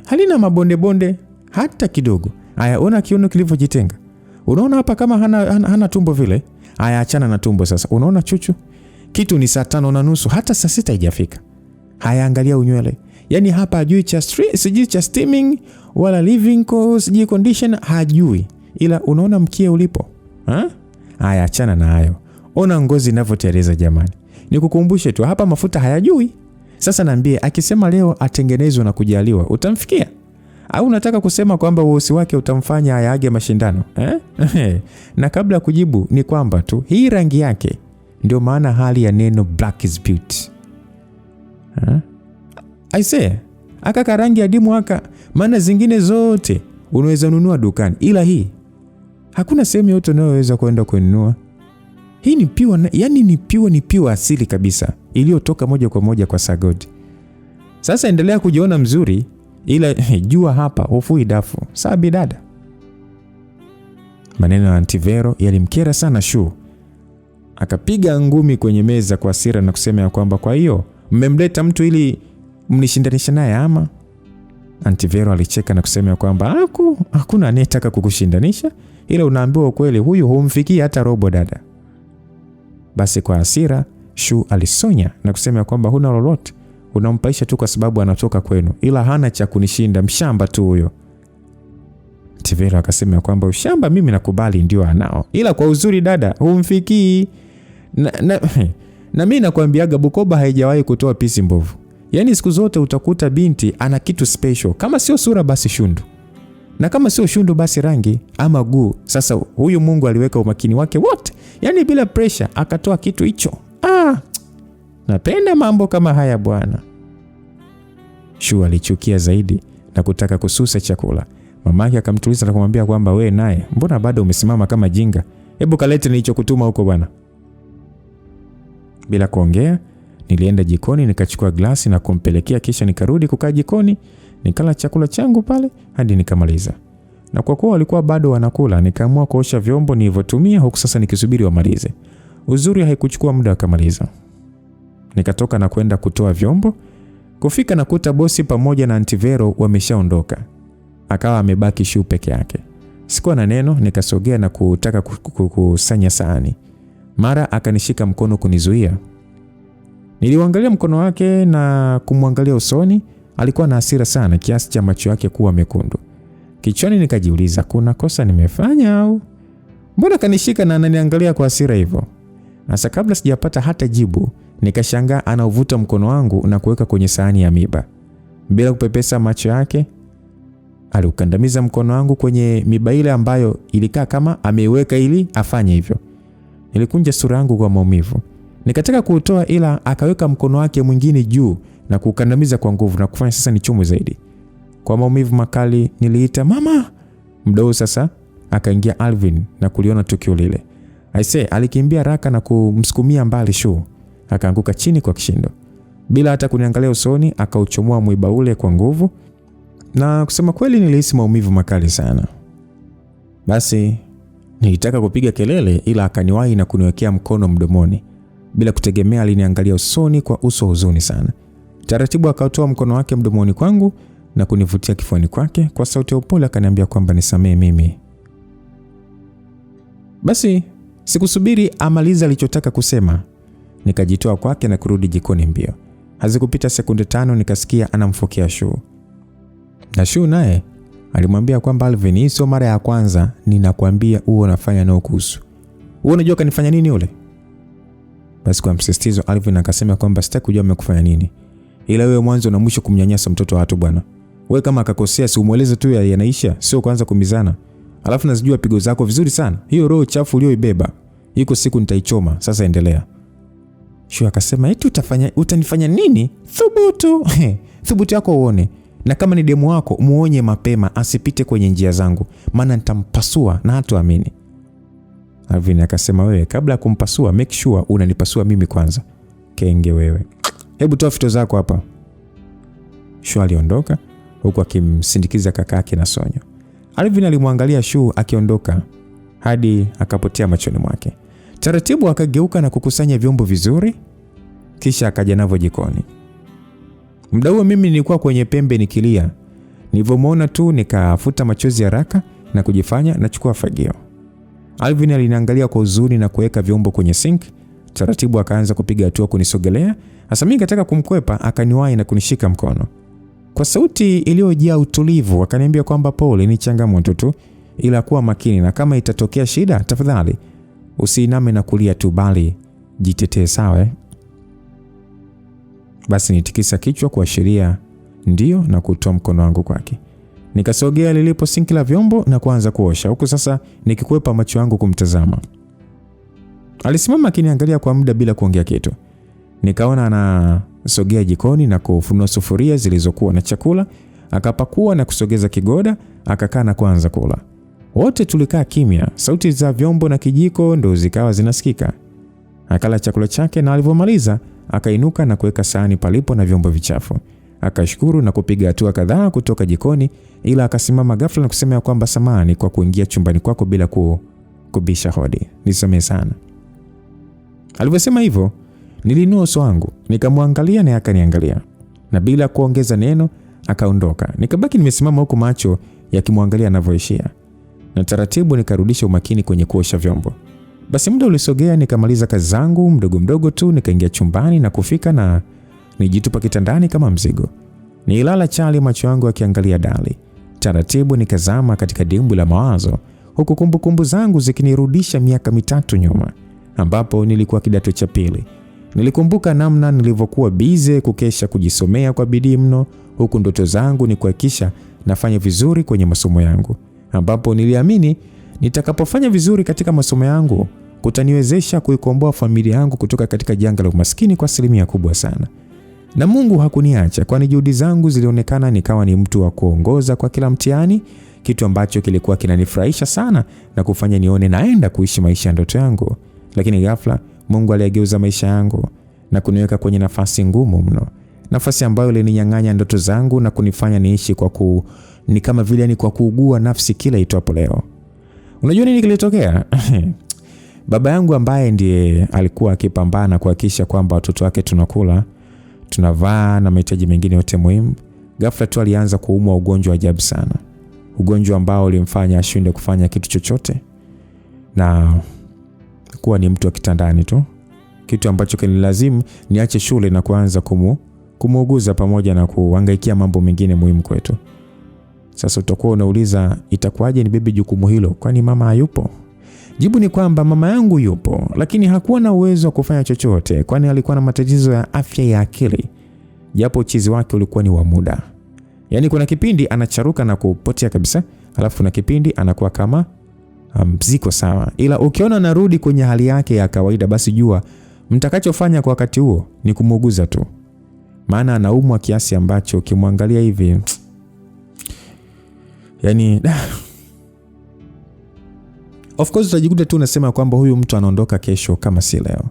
halina mabonde bonde hata kidogo. Aya, ona kiuno kilivyojitenga, unaona hapa kama hana tumbo vile. Aya, achana na tumbo sasa, unaona chuchu, kitu ni saa 5:30 hata saa 6 haijafika. Haya, angalia unywele, yani hapa hajui cha steaming wala living sijui condition hajui, ila unaona mkia ulipo. Haya, achana na hayo, ona ngozi inavyotereza jamani. Nikukumbushe tu hapa mafuta hayajui. Sasa naambie, akisema leo atengenezwe na kujaliwa utamfikia? Au unataka kusema kwamba uosi wake utamfanya ayaage mashindano? Na kabla kujibu ni kwamba tu hii rangi yake ndio maana hali ya neno black is beauty. Aisee, aka rangi adimu aka, maana zingine zote unaweza nunua dukani, ila hii hakuna sehemu yote unayoweza kwenda kununua. Hii ni pure, yani ni pure asili kabisa, iliyotoka moja kwa moja kwa sagodi. Sasa endelea kujiona mzuri, ila jua hapa hufui dafu. Sabi dada. Maneno ya Aunti Vero yalimkera sana Shu. Akapiga ngumi kwenye meza kwa hasira na kusema ya kwamba kwa hiyo mmemleta mtu ili mnishindanisha naye ama? Aunti Vero alicheka na kusema ya kwamba hakuna anayetaka kukushindanisha, ila unaambiwa ukweli, huyu humfikii hata robo dada. Basi kwa hasira Shu alisonya na kusema ya kwamba huna lolote, unampaisha tu kwa sababu anatoka kwenu, ila hana cha kunishinda, mshamba tu huyo. Aunti Vero akasema ya kwamba ushamba mimi nakubali ndio anao, ila kwa uzuri dada humfikii. Na mimi nakwambiaga Bukoba haijawahi kutoa pisi mbovu. Yaani siku zote utakuta binti ana kitu special, kama sio sura basi shundu, na kama sio shundu basi rangi ama guu. Sasa huyu Mungu aliweka umakini wake wote, yaani bila pressure akatoa kitu hicho. Napenda mambo kama haya bwana. Shu alichukia zaidi na kutaka kususa chakula. Mamake akamtuliza na kumwambia kwamba we naye mbona bado umesimama kama jinga? Hebu kalete nilichokutuma huko bwana. Bila kuongea nilienda jikoni nikachukua glasi na kumpelekea, kisha nikarudi kukaa jikoni nikala chakula changu pale hadi nikamaliza. Na kwa kuwa walikuwa bado wanakula, nikaamua kuosha vyombo nilivyotumia huku sasa nikisubiri wamalize. Uzuri haikuchukua muda akamaliza. Nikatoka na kwenda kutoa vyombo. Kufika na kuta bosi pamoja na Aunti Vero wameshaondoka. Akawa amebaki Shu peke yake. Sikuwa na neno, nikasogea na kutaka kukusanya sahani. Mara akanishika mkono kunizuia. Niliangalia mkono wake na kumwangalia usoni, alikuwa na hasira sana kiasi cha macho yake kuwa mekundu. Kichwani nikajiuliza, kuna kosa nimefanya au? Mbona kanishika na ananiangalia kwa hasira hivyo? Sasa kabla sijapata hata jibu, nikashangaa anauvuta mkono wangu na kuweka kwenye sahani ya miba. Bila kupepesa macho yake, aliukandamiza mkono wangu kwenye miba ile ambayo ilikaa kama ameiweka ili afanye hivyo. Nilikunja sura yangu kwa maumivu. Nikataka kuutoa, ila akaweka mkono wake mwingine juu na kukandamiza kwa nguvu na kufanya sasa nichomwe zaidi. Kwa maumivu makali niliita mama. Mdau sasa akaingia Alvin na kuliona tukio lile. Aise alikimbia haraka na kumsukumia mbali Shu. Akaanguka chini kwa kishindo. Bila hata kuniangalia usoni akauchomoa mwiba ule kwa nguvu, na kusema kweli nilihisi maumivu makali sana. Basi nilitaka kupiga kelele, ila akaniwahi na kuniwekea mkono mdomoni. Bila kutegemea aliniangalia usoni kwa uso huzuni sana. Taratibu akatoa mkono wake mdomoni kwangu na kunivutia kifuani kwake. Kwa sauti ya upole akaniambia kwamba nisamee mimi. Basi sikusubiri amaliza alichotaka kusema. Nikajitoa kwake na kurudi jikoni mbio. Hazikupita sekunde 5 nikasikia anamfokea Shu. Na Shu naye alimwambia kwamba Alvin, hii sio mara ya kwanza ninakwambia uwe unafanya na ukusu. Wewe unajua kanifanya nini yule? Basi kwa msisitizo Alvin akasema kwamba sitaki kujua amekufanya nini, ila wewe mwanzo na mwisho kumnyanyasa mtoto wa watu bwana. Wewe kama akakosea si umueleze tu yanaisha, sio kuanza kumizana. Alafu nazijua pigo zako vizuri sana. Hiyo roho chafu uliyoibeba, iko siku nitaichoma. Sasa endelea. Shu akasema eti utanifanya nini? Thubutu. Thubutu yako uone. Na kama ni demu wako muonye mapema asipite kwenye njia zangu, maana nitampasua na hataamini. Alvin akasema wewe kabla ya kumpasua make sure unanipasua mimi kwanza. Kenge wewe. Hebu toa fito zako hapa. Shu aliondoka huku akimsindikiza kakake na Sonyo. Alvin alimwangalia Shu akiondoka hadi akapotea machoni mwake. Taratibu akageuka na kukusanya vyombo vizuri, kisha akaja navyo jikoni. Muda huo mimi nilikuwa kwenye pembe nikilia. Nilivyomuona tu nikafuta machozi haraka na kujifanya nachukua fagio. Alvin aliniangalia kwa huzuni na kuweka vyombo kwenye sink. Taratibu akaanza kupiga hatua kunisogelea. Hasa mimi nikataka kumkwepa, akaniwahi na kunishika mkono. Kwa sauti iliyojaa utulivu akaniambia kwamba pole, ni changamoto tu, ila kuwa makini na kama itatokea shida tafadhali usiiname na kulia tu bali jitetee, sawa? Basi nitikisa kichwa kuashiria ndio na kutoa mkono wangu kwake. Nikasogea lilipo sinki la vyombo na kuanza kuosha, huku sasa nikikwepa macho yangu kumtazama. Alisimama akiniangalia kwa muda bila kuongea kitu. Nikaona akasogea jikoni na kufunua sufuria zilizokuwa na chakula, akapakua na kusogeza kigoda, akakaa na kuanza kula. Wote tulikaa kimya, sauti za vyombo na kijiko ndo zikawa zinasikika. Akala chakula chake na alivyomaliza akainuka na kuweka sahani palipo na vyombo vichafu. Akashukuru na kupiga hatua kadhaa kutoka jikoni, ila akasimama ghafla na kusema kwamba samahani kwa kuingia chumbani kwako bila kubisha hodi. Nisamehe sana. Alivyosema hivyo, nilinua uso wangu, nikamwangalia na akaniangalia. Na bila kuongeza neno akaondoka. Nikabaki nimesimama huko macho yakimwangalia anavyoishia. Na taratibu nikarudisha umakini kwenye kuosha vyombo. Basi muda ulisogea, nikamaliza kazi zangu mdogo tu, nikaingia chumbani na kufika na nijitupa kitandani kama mzigo. Nilala chali, macho yangu yakiangalia dali. Taratibu nikazama katika dimbwi la mawazo, huku kumbukumbu zangu zikinirudisha miaka 3 nyuma, ambapo nilikuwa kidato cha pili. Nilikumbuka namna nilivyokuwa bize kukesha kujisomea kwa bidii mno, huku ndoto zangu ni kuhakikisha nafanya vizuri kwenye masomo yangu, ambapo niliamini nitakapofanya vizuri katika masomo yangu kutaniwezesha kuikomboa familia yangu kutoka katika janga la umaskini kwa asilimia kubwa sana. Na Mungu hakuniacha, kwani juhudi zangu zilionekana nikawa ni mtu wa kuongoza kwa kila mtihani, kitu ambacho kilikuwa kinanifurahisha sana na kufanya nione naenda kuishi maisha ya ndoto yangu. Lakini ghafla Mungu aliyegeuza maisha yangu na kuniweka kwenye nafasi ngumu mno. Nafasi ambayo ilininyang'anya ndoto zangu na kunifanya niishi ni kama vile ni kwa kuugua nafsi kila itwapo leo. Unajua nini kilitokea? Baba yangu ambaye ndiye alikuwa akipambana kuhakikisha kwamba watoto wake tunakula, tunavaa na mahitaji mengine yote muhimu, ghafla tu alianza kuumwa ugonjwa wa ajabu sana. Ugonjwa ambao ulimfanya ashinde kufanya kitu chochote na kuwa ni mtu wa kitandani tu. Kitu ambacho kinilazimu niache shule na kuanza kumuuguza pamoja na kuhangaikia mambo mengine muhimu kwetu. Sasa utakuwa unauliza itakuwaje nibebe jukumu hilo kwani mama hayupo? Jibu ni kwamba mama yangu yupo, lakini hakuwa na uwezo wa kufanya chochote kwani alikuwa na matatizo ya afya ya akili. Japo uchizi wake ulikuwa ni wa muda. Yaani kuna kipindi anacharuka na kupotea kabisa, alafu kuna kipindi anakuwa kama mziko sawa. Ila ukiona narudi kwenye hali yake ya kawaida, basi jua mtakachofanya kwa wakati huo ni kumuuguza tu. Maana anaumwa kiasi ambacho ukimwangalia hivi yani of course utajikuta tu unasema kwamba huyu mtu anaondoka kesho kama si leo.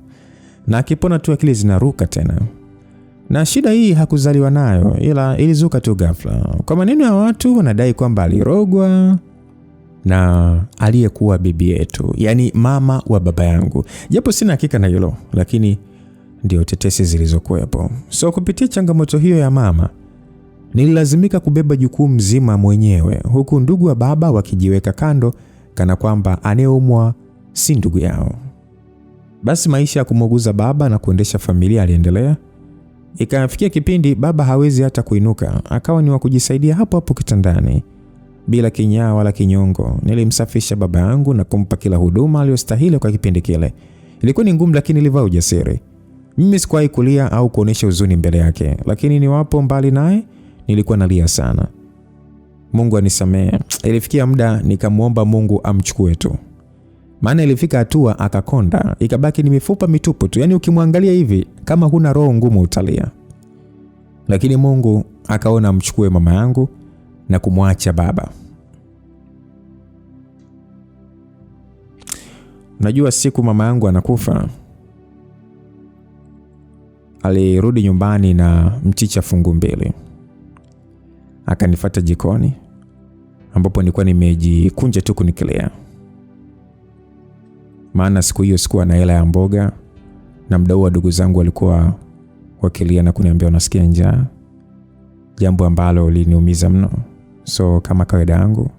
Na akipona tu akili zinaruka tena. Na shida hii hakuzaliwa nayo, ila ilizuka tu ghafla. Kwa maneno ya watu wanadai kwamba alirogwa na aliyekuwa bibi yetu, yani mama wa baba yangu. Japo sina hakika na hilo, lakini ndio tetesi zilizokuwepo. So kupitia changamoto hiyo ya mama, nililazimika kubeba jukumu mzima mwenyewe, huku ndugu wa baba wakijiweka kando kana kwamba anayeumwa si ndugu yao. Basi maisha ya kumuuguza baba na kuendesha familia aliendelea. Ikafikia kipindi baba hawezi hata kuinuka, akawa ni wa kujisaidia hapo hapo kitandani bila kinyaa wala kinyongo. Nilimsafisha baba yangu na kumpa kila huduma aliyostahili kwa kipindi kile. Ilikuwa ni ngumu, lakini nilivaa ujasiri. Mimi sikuwahi kulia au kuonesha huzuni mbele yake, lakini niwapo mbali naye nilikuwa nalia sana. Mungu anisamehe. Ilifikia muda nikamuomba Mungu amchukue tu. Maana ilifika hatua akakonda, ikabaki ni mifupa mitupu tu. Yaani ukimwangalia hivi kama huna roho ngumu utalia. Lakini Mungu akaona amchukue mama yangu na kumwacha baba. Unajua siku mama yangu anakufa, alirudi nyumbani na mchicha fungu 2. Akanifuata jikoni ambapo nilikuwa nimejikunja tu kunikilea. Maana siku hiyo sikuwa na hela ya mboga na mdau wa ndugu zangu walikuwa wakilia na kuniambia unasikia njaa, jambo ambalo liniumiza mno. So kama kawaida yangu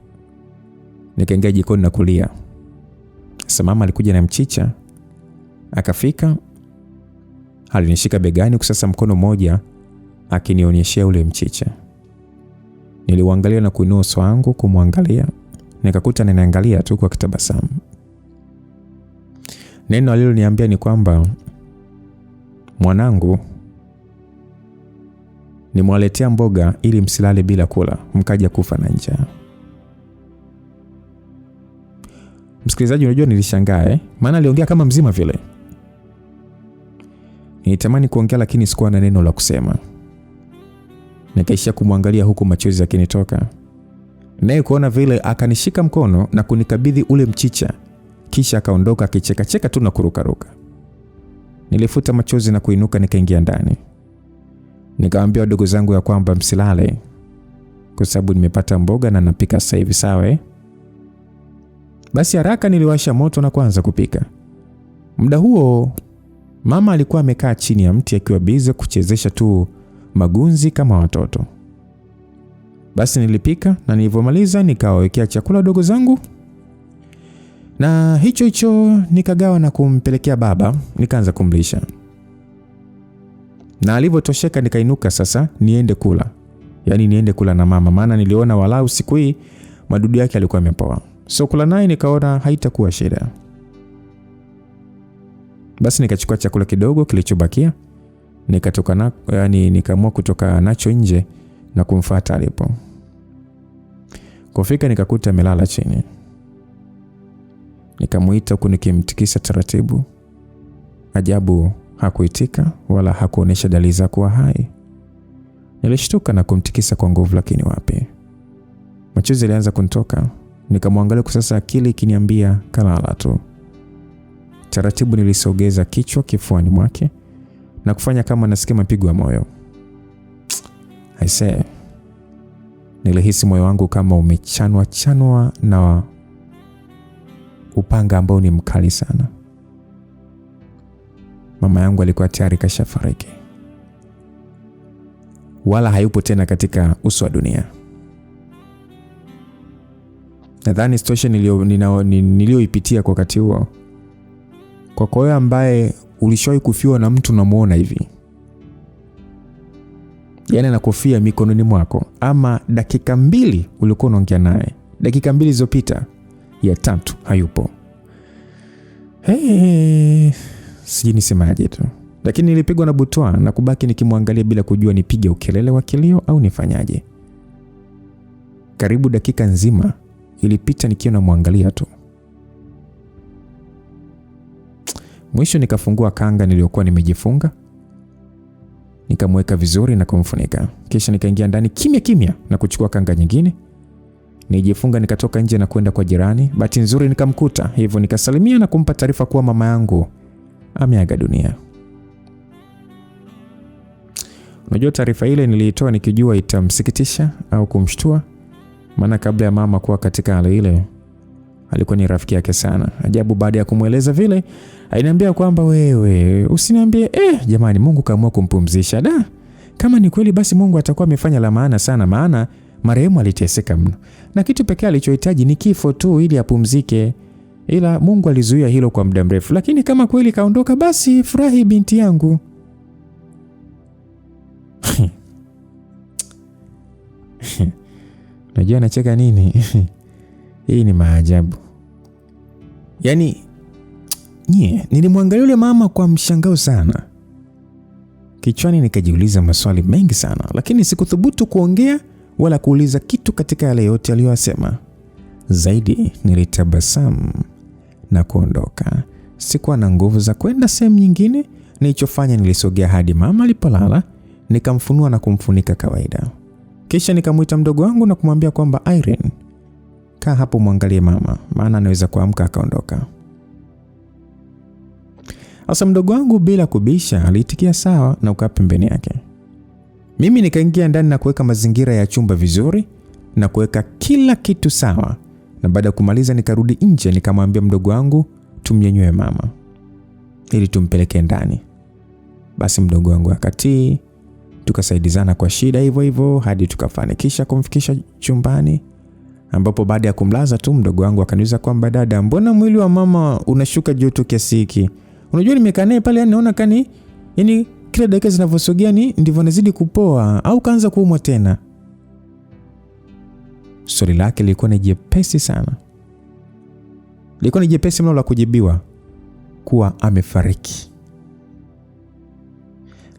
nikaingia jikoni na kulia. Sasa mama alikuja na mchicha, akafika, alinishika begani kusasa mkono mmoja akinionyeshia ule mchicha. Niliuangalia na kuinua uso wangu kumwangalia, nikakuta ninaangalia tu kwa kitabasamu. Neno aliloniambia ni kwamba mwanangu, nimewaletea mboga ili msilale bila kula, mkaja kufa na njaa. Msikilizaji, unajua nilishangaa maana aliongea kama mzima vile. Nilitamani kuongea lakini sikuwa na neno la kusema. Nikaishia kumwangalia huku machozi yakinitoka. Naye kuona vile akanishika mkono na kunikabidhi ule mchicha. Kisha akaondoka akicheka cheka tu na kurukaruka. Nilifuta machozi na kuinuka nikaingia ndani. Nikawaambia wadogo zangu ya kwamba msilale, kwa sababu nimepata mboga na napika sasa hivi, sawa? Basi haraka niliwasha moto na kuanza kupika. Muda huo mama alikuwa amekaa chini ya mti akiwa bize kuchezesha tu magunzi kama watoto. Basi nilipika na nilipomaliza nikawawekea chakula wadogo zangu. Na hicho nikagawa na kumpelekea baba, nikaanza kumlisha. Na alivyotosheka nikainuka sasa niende kula. Yaani niende kula na mama, maana niliona walau siku hii madudu yake alikuwa yamepoa. So kula naye nikaona haitakuwa shida. Basi nikachukua chakula kidogo kilichobakia, nikaamua kutoka nacho nje na kumfuata alipo. Kufika nikakuta amelala chini. Nikamuita huku nikimtikisa taratibu. Ajabu, hakuitika wala hakuonesha dalili za kuwa hai. Nilishtuka na kumtikisa kwa nguvu, lakini wapi. Machozi yalianza kunitoka. Nikamwangalia kwa sasa, akili ikiniambia kalala tu. Taratibu nilisogeza kichwa kifuani mwake na kufanya kama nasikia mapigo ya moyo. Aisee, nilihisi moyo wangu kama umechanwa na upanga ambao ni mkali sana. Mama yangu alikuwa tayari kashafariki, wala hayupo tena katika uso wa dunia. Nadhani situation niliyoipitia kwa wakati huo, kwa wewe ambaye ulishawahi kufiwa na mtu unamuona hivi, yaani anakufia mikononi mwako, ama dakika 2 ulikuwa unaongea naye, dakika 2 zilizopita ya 3 hayupo. Sijui nisemaje tu. Lakini nilipigwa na butwa na kubaki nikimwangalia bila kujua nipige ukelele wa kilio au nifanyaje. Karibu dakika nzima ilipita nikiwa namwangalia tu. Mwisho nikafungua kanga niliyokuwa nimejifunga, nikamweka vizuri na kumfunika. Kisha nikaingia ndani kimya na kuchukua kanga nyingine. Nijifunga nikatoka nje na kwenda kwa jirani. Bahati nzuri nikamkuta, hivyo nikasalimia na kumpa taarifa kuwa mama yangu ameaga dunia. Unajua taarifa ile niliitoa nikijua itamsikitisha au kumshtua, maana kabla ya mama kuwa katika hali ile alikuwa ni rafiki yake sana. Ajabu, baada ya kumweleza vile aliniambia kwamba wewe usiniambie, jamani, Mungu kaamua kumpumzisha. Da, kama ni kweli basi Mungu atakuwa amefanya la maana sana, maana marehemu aliteseka mno na kitu pekee alichohitaji ni kifo tu ili apumzike, ila Mungu alizuia hilo kwa muda mrefu. Lakini kama kweli kaondoka, basi furahi binti yangu. Najua nacheka nini? Hii ni maajabu. Yaani nilimwangalia yule mama kwa mshangao sana. Kichwani nikajiuliza maswali mengi sana, lakini sikuthubutu kuongea wala kuuliza kitu katika yale yote aliyosema. Zaidi nilitabasamu na kuondoka. Sikuwa na nguvu za kwenda sehemu nyingine. Nilichofanya, nilisogea hadi mama alipolala, nikamfunua na kumfunika kawaida. Kisha nikamuita mdogo wangu na kumwambia kwamba Irene, kaa hapo muangalie mama, maana anaweza kuamka akaondoka. Asa mdogo wangu bila kubisha aliitikia sawa na ukaa pembeni yake. Mimi nikaingia ndani na kuweka mazingira ya chumba vizuri na kuweka kila kitu sawa, na baada ya kumaliza nikarudi nje nikamwambia mdogo wangu tumnyanyue mama ili tumpeleke ndani. Basi mdogo wangu akatii, tukasaidizana kwa shida hivyo hadi tukafanikisha kumfikisha chumbani, ambapo baada ya kumlaza tu mdogo wangu akaniuliza kwamba dada, mbona mwili wa mama unashuka joto kiasi hiki? Unajua nimekaa naye pale, naona kani kila dakika zinavyosogea ndivyo nazidi kupoa au kaanza kuumwa tena. Swali lake lilikuwa ni jepesi sana. Lilikuwa ni jepesi mno la kujibiwa kuwa amefariki.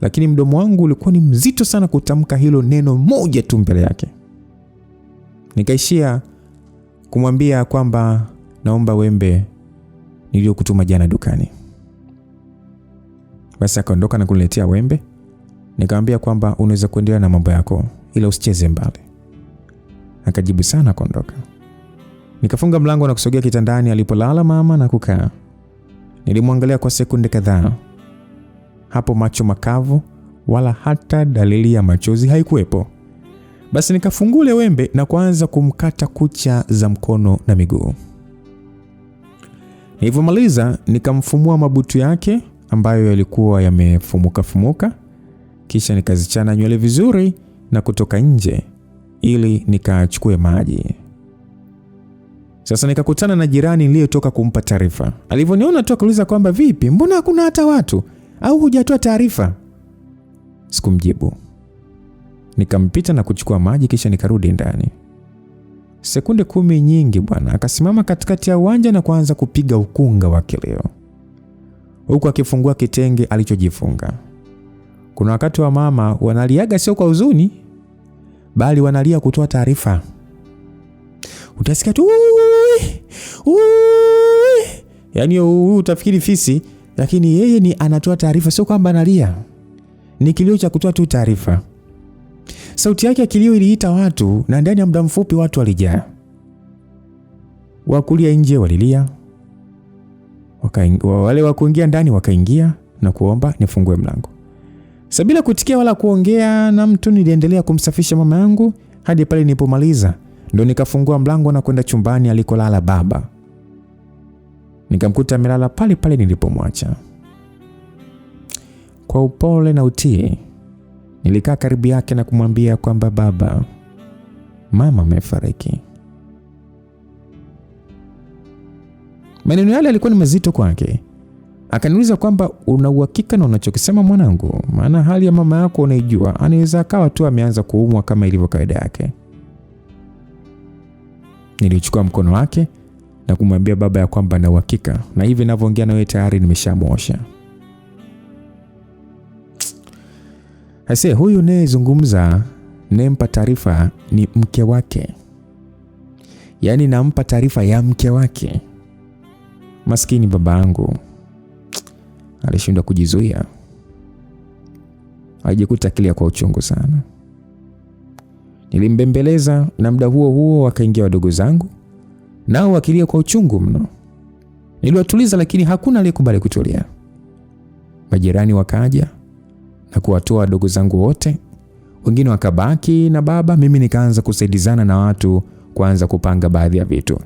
Lakini mdomo wangu ulikuwa ni mzito sana kutamka hilo neno moja tu mbele yake. Nikaishia kumwambia kwamba naomba wembe niliyokutuma jana dukani. Basi akaondoka na kuniletea wembe. Nikamwambia kwamba unaweza kuendelea na mambo yako ila usicheze mbali. Akajibu sana akaondoka. Nikafunga mlango na kusogea kitandani alipolala mama na kukaa. Nilimwangalia kwa sekunde kadhaa. Hapo macho makavu wala hata dalili ya machozi haikuwepo. Basi nikafungua wembe na kuanza kumkata kucha za mkono na miguu. Nilipomaliza nikamfumua mabutu yake ambayo yalikuwa yamefumuka. Kisha nikazichana nywele vizuri na kutoka nje ili nikachukue maji. Sasa nikakutana na jirani niliyetoka kumpa taarifa. Alivyoniona tu akauliza kwamba vipi, mbona hakuna hata watu au hujatoa taarifa? Sikumjibu. Nikampita na kuchukua maji kisha nikarudi ndani. Sekunde 10 nyingi bwana, akasimama katikati ya uwanja na kuanza kupiga ukunga wa kilio, huku akifungua kitenge alichojifunga. Kuna wakati wa mama wanaliaga sio kwa huzuni, bali wanalia kutoa taarifa. Utasikia tu yaani utafikiri fisi, lakini yeye ni anatoa taarifa, sio kwamba analia. Ni kilio cha kutoa tu taarifa. Sauti yake ya kilio iliita watu na ndani ya muda mfupi watu walijaa. Wakulia nje walilia. Wale wa kuingia ndani wakaingia na kuomba nifungue mlango. Bila kutikia wala kuongea na mtu, niliendelea kumsafisha mama yangu hadi pale nilipomaliza. Ndio nikafungua mlango na kwenda chumbani alikolala baba. Nikamkuta amelala pale pale nilipomwacha. Kwa upole na utii nilikaa karibu yake na kumwambia kwamba baba, mama amefariki. Maneno yale yalikuwa ni mazito kwake. Akaniuliza kwamba una uhakika na unachokisema mwanangu? Maana hali ya mama yako unaijua, anaweza akawa tu ameanza kuumwa kama ilivyo kawaida yake. Nilichukua mkono wake na kumwambia baba ya kwamba na uhakika, na hivi ninavyoongea na wewe tayari nimeshamuosha. Huyu anayezungumza, nempa taarifa ni mke wake. Yaani nampa taarifa ya mke wake. Maskini babangu alishindwa kujizuia. Alijikuta akilia kwa uchungu sana. Nilimbembeleza na muda huo wakaingia wadogo zangu, nao wakilia kwa uchungu mno. Niliwatuliza lakini hakuna aliyekubali kutulia. Majirani wakaja na kuwatoa wadogo zangu wote. Wengine wakabaki na baba, mimi nikaanza kusaidizana na watu kuanza kupanga baadhi ya vitu.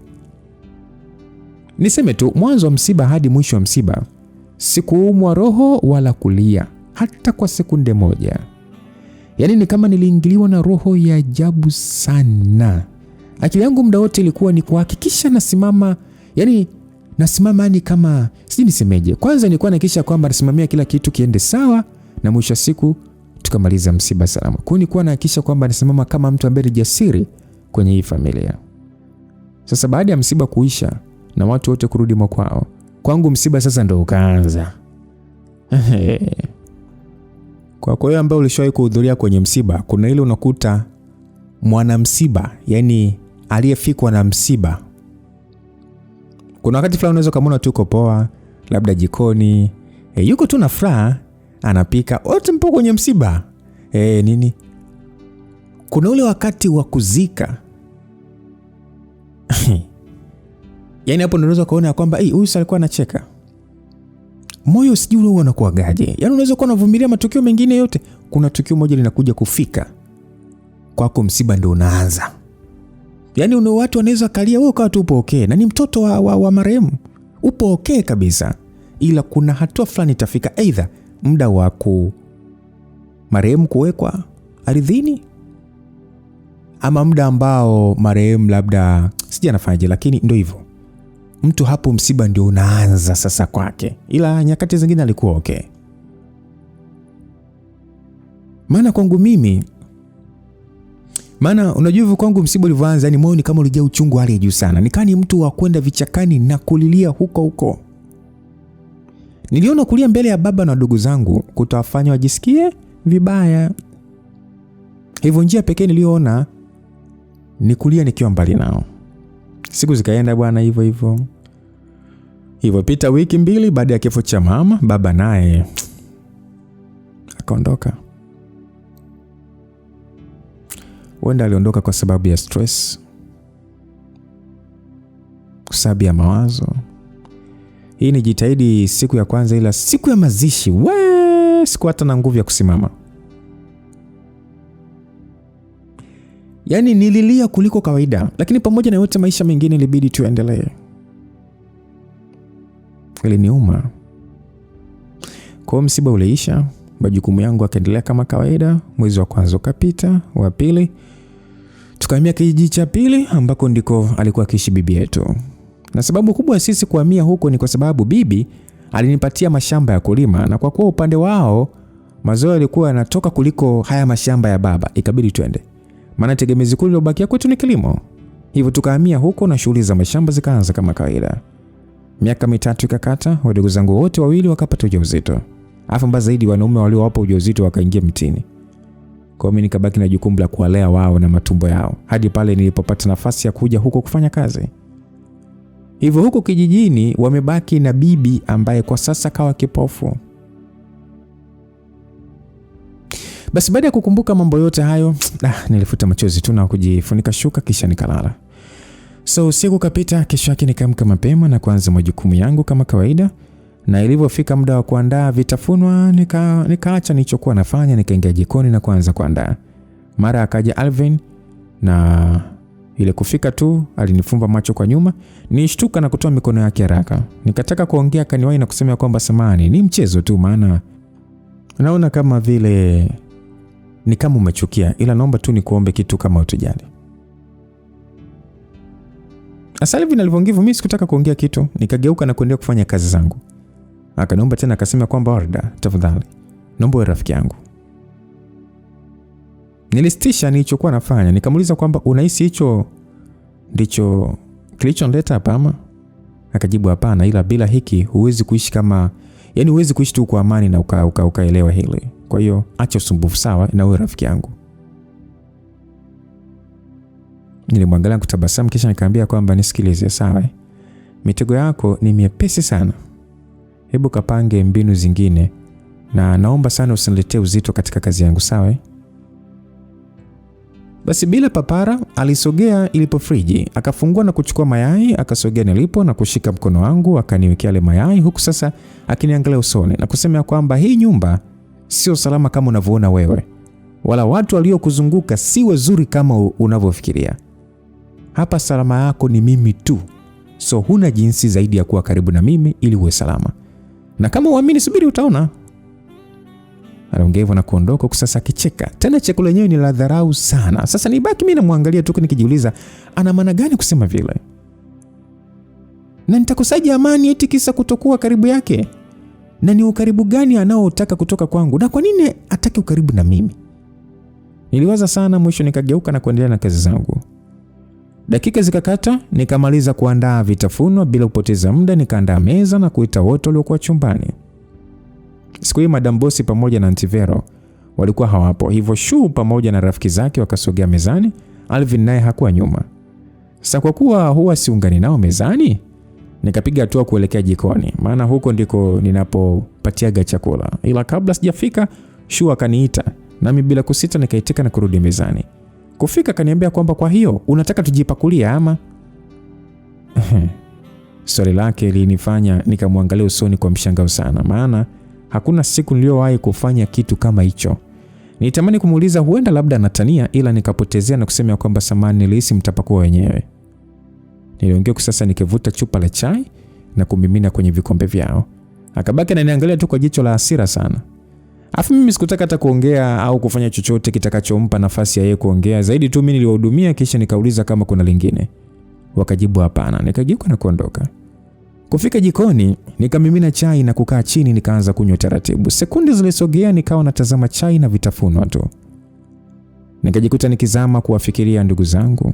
Niseme tu mwanzo wa msiba hadi mwisho wa msiba sikuumwa roho wala kulia hata kwa sekunde moja. Yaani ni kama niliingiliwa na roho ya ajabu sana. Akili yangu muda wote ilikuwa ni kuhakikisha nasimama, yani nasimama ni kama sijui nisemeje. Kwanza nilikuwa nahakikisha kwamba nasimamia kila kitu kiende sawa na mwisho wa siku tukamaliza msiba salama. Kwa hiyo nilikuwa nahakikisha kwamba nasimama kama mtu ambaye ni jasiri kwenye hii familia. Sasa baada ya msiba kuisha na watu wote kurudi makwao, kwangu msiba sasa ndo ukaanza. Kwa hiyo ambao ulishawahi kuhudhuria kwenye msiba, kuna ile unakuta mwana msiba, yani aliyefikwa na msiba. Kuna wakati fulani unaweza kumuona tu poa, labda jikoni, yuko tu na furaha, anapika, wote mpo kwenye msiba. Nini? Kuna ule wakati wa kuzika. Yaani hapo unaweza kuona kwamba huyu alikuwa anacheka. Moyo sijui ule unakuwa gaje. Yaani unaweza kuwa unavumilia matukio mengine yote, kuna tukio moja linakuja kufika kwako, msiba ndio unaanza. Yaani watu wanaweza kalia wewe ukawa tu upo okay, na ni mtoto wa marehemu, upo okay kabisa. Ila kuna hatua fulani itafika, aidha muda wa marehemu kuwekwa ardhini, ama muda ambao marehemu labda sija anafanyaje, lakini ndio hivyo. Mtu hapo msiba ndio unaanza sasa kwake. Ila nyakati zingine alikuwa okay. Maana kwangu mimi, unajua hivyo kwangu msiba ulivyoanza, yani moyo ni kama ulijaa uchungu hali ya juu sana. Nikani mtu wa kwenda vichakani na kulilia huko. Niliona kulia mbele ya baba na wadogo zangu kutawafanya wajisikie vibaya. Hivyo njia pekee niliyoona ni kulia nikiwa mbali nao. Siku zikaenda bwana hivyo pita wiki 2 baada ya kifo cha mama, baba naye akaondoka. Huenda aliondoka kwa sababu ya stress, kwa sababu ya mawazo. Hii ni jitahidi siku ya kwanza, ila siku ya mazishi siku hata na nguvu ya kusimama. Yaani nililia kuliko kawaida, lakini pamoja na yote maisha mengine ilibidi tuendelee. Iliniuma. Kwa msiba uliisha, majukumu yangu yakaendelea kama kawaida. Mwezi wa kwanza ukapita, wa pili tukahamia kijiji cha pili ambako ndiko alikuwa akiishi bibi yetu. Na sababu kubwa ya sisi kuhamia huko ni kwa sababu bibi alinipatia mashamba ya kulima, na kwa kuwa upande wao mazao yalikuwa yanatoka kuliko haya mashamba ya baba, ikabidi twende. Maana tegemezi kuu lilobakia kwetu ni kilimo. Hivyo tukahamia huko na shughuli za mashamba zikaanza kama kawaida. Miaka 3 ikakata, wadogo zangu wote wawili wakapata ujauzito. Alafu mbaya zaidi wanaume waliowapa ujauzito wakaingia mtini. Kwa mimi nikabaki na jukumu la kuwalea wao na matumbo yao hadi pale nilipopata nafasi ya kuja huko kufanya kazi. Hivyo huko kijijini wamebaki na bibi ambaye kwa sasa kawa kipofu. Basi baada ya kukumbuka mambo yote hayo, nilifuta machozi tu na kujifunika shuka kisha nikalala. So usiku kapita, kesho yake nikaamka mapema na kuanza majukumu yangu kama kawaida. Na ilivyofika muda wa kuandaa vitafunwa, nikaacha nilichokuwa nafanya, nikaingia jikoni na kuanza kuandaa. Mara akaja Alvin, na ile kufika tu alinifumba macho kwa nyuma. Nishtuka na kutoa mikono yake haraka. Nikataka kuongea, kaniwahi na kusema kwamba samahani, ni mchezo tu, maana naona kama vile ni kama umechukia, ila naomba tu nikuombe kitu kama utujali. Alvin alivyoongivu, mimi sikutaka kuongea kitu, nikageuka na kuendelea kufanya kazi zangu. Akaniomba tena akasema kwamba Warda, tafadhali naomba uwe rafiki yangu. Nilistisha nilichokuwa nafanya, nikamuuliza kwamba unahisi hicho ndicho kilichonileta hapa ama? Akajibu hapana, ila bila hiki huwezi kuishi kama, yani huwezi kuishi tu kwa amani na ukaelewa hili. Kwa hiyo acha usumbufu, sawa, na uwe rafiki yangu. Nilimwangalia kutabasamu kisha nikamwambia kwamba nisikilize, sawa? Mitego yako ni miepesi sana. Hebu kapange mbinu zingine na naomba sana usiniletee uzito katika kazi yangu, sawa? Basi bila papara alisogea ilipo friji, akafungua na kuchukua mayai, akasogea nilipo na kushika mkono wangu, akaniwekea ile mayai huku sasa akiniangalia usoni na kusema kwamba hii nyumba sio salama kama unavyoona wewe, wala watu waliokuzunguka si wazuri kama unavyofikiria. Hapa salama yako ni mimi tu, so huna jinsi zaidi ya kuwa karibu na mimi ili uwe salama. Na kama uamini, subiri utaona. Aliongea hivyo na kuondoka, sasa akicheka. Tena cheko lenyewe ni la dharau sana. Sasa nibaki mimi namwangalia tu nikijiuliza ana maana gani kusema vile? Na nitakosaje amani eti kisa kutokuwa karibu yake? Na ni ukaribu gani anaotaka kutoka kwangu? Na kwa nini ataki ukaribu na mimi? Niliwaza sana, mwisho nikageuka na kuendelea na kazi zangu. Dakika zikakata, nikamaliza kuandaa vitafunwa bila kupoteza muda. Nikaandaa meza na kuita wote waliokuwa chumbani. Siku hii Madam Bosi pamoja na Antivero walikuwa hawapo, hivyo Shu pamoja na rafiki zake wakasogea mezani. Alvin naye hakuwa nyuma. Sasa kwa kuwa huwa siungani nao mezani, nikapiga hatua kuelekea jikoni, maana huko ndiko ninapopatiaga chakula. Ila kabla sijafika, Shu akaniita, nami bila kusita nikaitika na kurudi mezani. Kufika kaniambia kwamba kwa hiyo unataka tujipakulia ama? Swali lake linifanya nikamwangalia usoni kwa mshangao sana, maana hakuna siku niliyowahi kufanya kitu kama hicho. Nitamani kumuuliza huenda labda anatania, ila nikapotezea na kusema kwamba samani, nilihisi mtapakua wenyewe. Niliongea sasa nikivuta chupa la chai na kumimina kwenye vikombe vyao. Akabaki ananiangalia tu kwa jicho la hasira sana. Afu mimi sikutaka hata kuongea au kufanya chochote kitakachompa nafasi ya yeye kuongea. Zaidi tu mimi niliwahudumia kisha nikauliza kama kuna lingine. Wakajibu hapana. Nikageuka na kuondoka. Kufika jikoni, nikamimina chai na kukaa chini nikaanza kunywa taratibu. Sekunde zilisogea nikawa natazama chai na vitafunwa tu. Nikajikuta nikizama kuwafikiria ndugu zangu.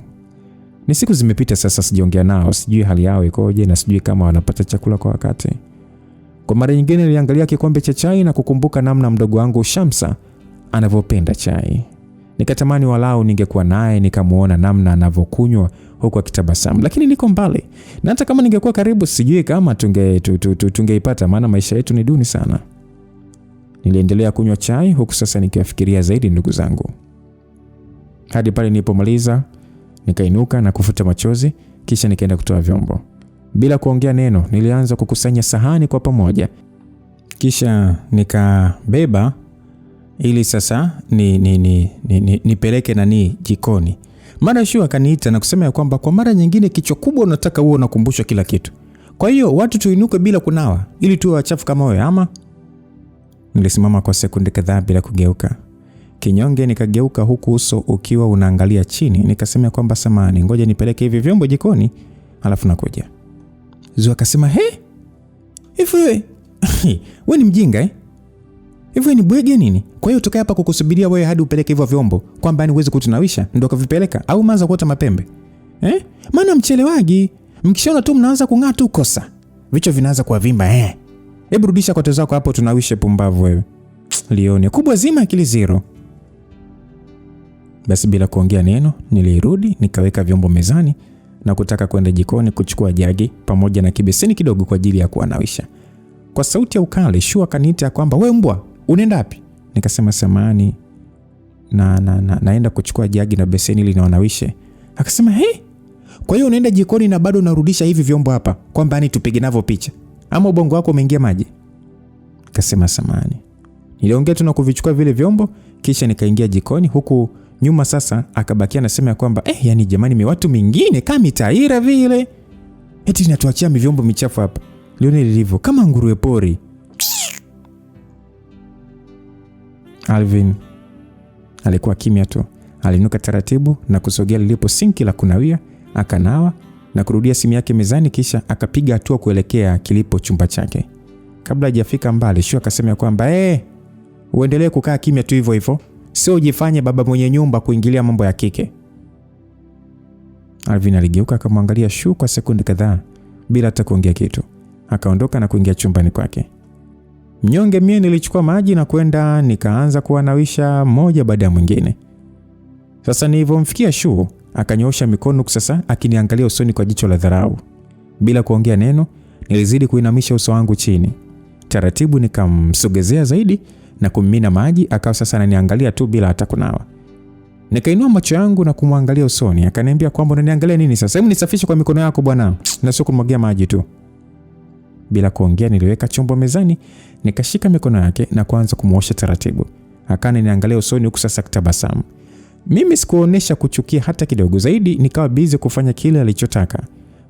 Ni siku zimepita sasa sijaongea nao, sijui hali yao ikoje na sijui kama wanapata chakula kwa wakati. Kwa mara nyingine niliangalia kikombe cha chai na kukumbuka namna mdogo wangu Shamsa anavyopenda chai. Nikatamani walau ningekuwa naye nikamuona namna anavyokunywa huku akitabasamu, lakini niko mbali. Na hata kama ningekuwa karibu sijui kama tungeipata, maana maisha yetu ni duni sana. Niliendelea kunywa chai huku sasa nikiwafikiria zaidi ndugu zangu. Hadi pale nilipomaliza, nikainuka na kufuta machozi, kisha nikaenda kutoa vyombo. Bila kuongea neno, nilianza kukusanya sahani kwa pamoja. Kisha nikabeba ili sasa nipeleke jikoni. Mara Shu akaniita na kusema ya kwamba kwa mara nyingine kichwa kubwa unataka uwe unakumbushwa kila kitu. Kwa hiyo watu tuinuke bila kunawa ili tuwe wachafu kama wewe ama? Nilisimama kwa sekunde kadhaa bila kugeuka. Kinyonge nikageuka huku uso ukiwa unaangalia chini. Nikasema kwamba samahani, ngoja nipeleke hivi vyombo jikoni alafu nakuja. Zu akasema hivi wewe ni mjinga hivi ni bwege nini? Kwa hiyo tukae hapa kukusubiria wewe hadi upeleke hivyo vyombo kwamba ni uweze kutunawisha ndio kavipeleka au maanza kuota mapembe? Maana mchelewagi, mkishaona tu mnaanza kung'aa tu kosa. Vichwa vinaanza kuwavimba Hebu rudisha kote zako hapo tunawishe pumbavu wewe. Lione kubwa zima akili zero. Basi bila kuongea neno nilirudi nikaweka vyombo mezani na kutaka kwenda jikoni kuchukua jagi pamoja na kibeseni kidogo kwa ajili ya kuanawisha. Kwa sauti ya ukali Shu akaniita kwamba wewe mbwa, unaenda wapi? Nikasema samahani, naenda kuchukua jagi na beseni ili naanawishe. Akasema kwa hiyo unaenda jikoni na bado unarudisha hivi vyombo hapa kwamba ni tupige navyo picha? Ama ubongo wako umeingia maji? Akasema samahani. Niliongea tu na kuvichukua vile vyombo kisha nikaingia jikoni huku nyuma sasa akabakia anasema ya kwamba yani jamani mi watu mingine kama mitaira vile. Eti natuachia vyombo michafu hapa. Lione lilivyo kama nguruwe pori. Alvin alikuwa kimya tu. Alinuka taratibu na kusogea lilipo sinki la kunawia, akanawa na kurudia simu yake mezani kisha akapiga hatua kuelekea kilipo chumba chake. Kabla hajafika mbali, Shu akasema kwamba uendelee kukaa kimya tu hivyo hivyo. Sio ujifanye baba mwenye nyumba kuingilia mambo ya kike. Alvin aligeuka akamwangalia Shu kwa sekunde kadhaa bila hata kuongea kitu. Akaondoka na kuingia chumbani kwake. Mnyonge mimi nilichukua maji na kwenda nikaanza kuanawisha moja baada ya mwingine. Sasa nilipomfikia Shu akanyoosha mikono sasa akiniangalia usoni kwa jicho la dharau. Bila kuongea neno nilizidi kuinamisha uso wangu chini. Taratibu nikamsogezea zaidi na kummina maji, akawa sasa ananiangalia tu bila hata kunawa. Nikainua macho yangu na kumwangalia usoni, akaniambia kwamba unaniangalia nini sasa? Hebu nisafishe kwa mikono yako bwana, na sio kumwagia maji tu. Bila kuongea niliweka chombo mezani, nikashika mikono yake na kuanza kumuosha taratibu. Akaniangalia usoni huku sasa kitabasamu. Mimi sikuonesha kuchukia hata kidogo, zaidi nikawa busy kufanya kile alichotaka.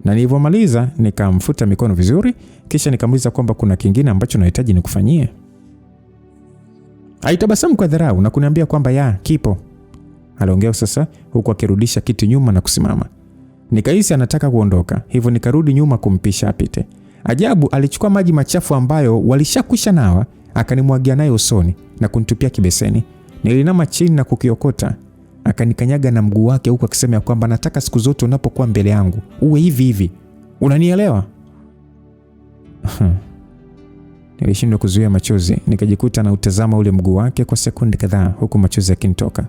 Na nilipomaliza nikamfuta mikono vizuri, kisha nikamuuliza kwamba kuna kingine ambacho nahitaji nikufanyie. Aitabasamu kwa dharau na kuniambia kwamba kipo. Aliongea sasa huku akirudisha kiti nyuma na kusimama. Nikahisi anataka kuondoka, hivyo nikarudi nyuma kumpisha apite. Ajabu, alichukua maji machafu ambayo walishakwisha nawa, akanimwagia nayo usoni na kunitupia kibeseni. Nilinama chini na kukiokota. Akanikanyaga na mguu wake huku akisema kwamba nataka siku zote unapokuwa mbele yangu uwe hivi hivi. Unanielewa? Nilishindwa kuzuia machozi, nikajikuta na utazama ule mguu wake kwa sekunde kadhaa huku machozi yakinitoka.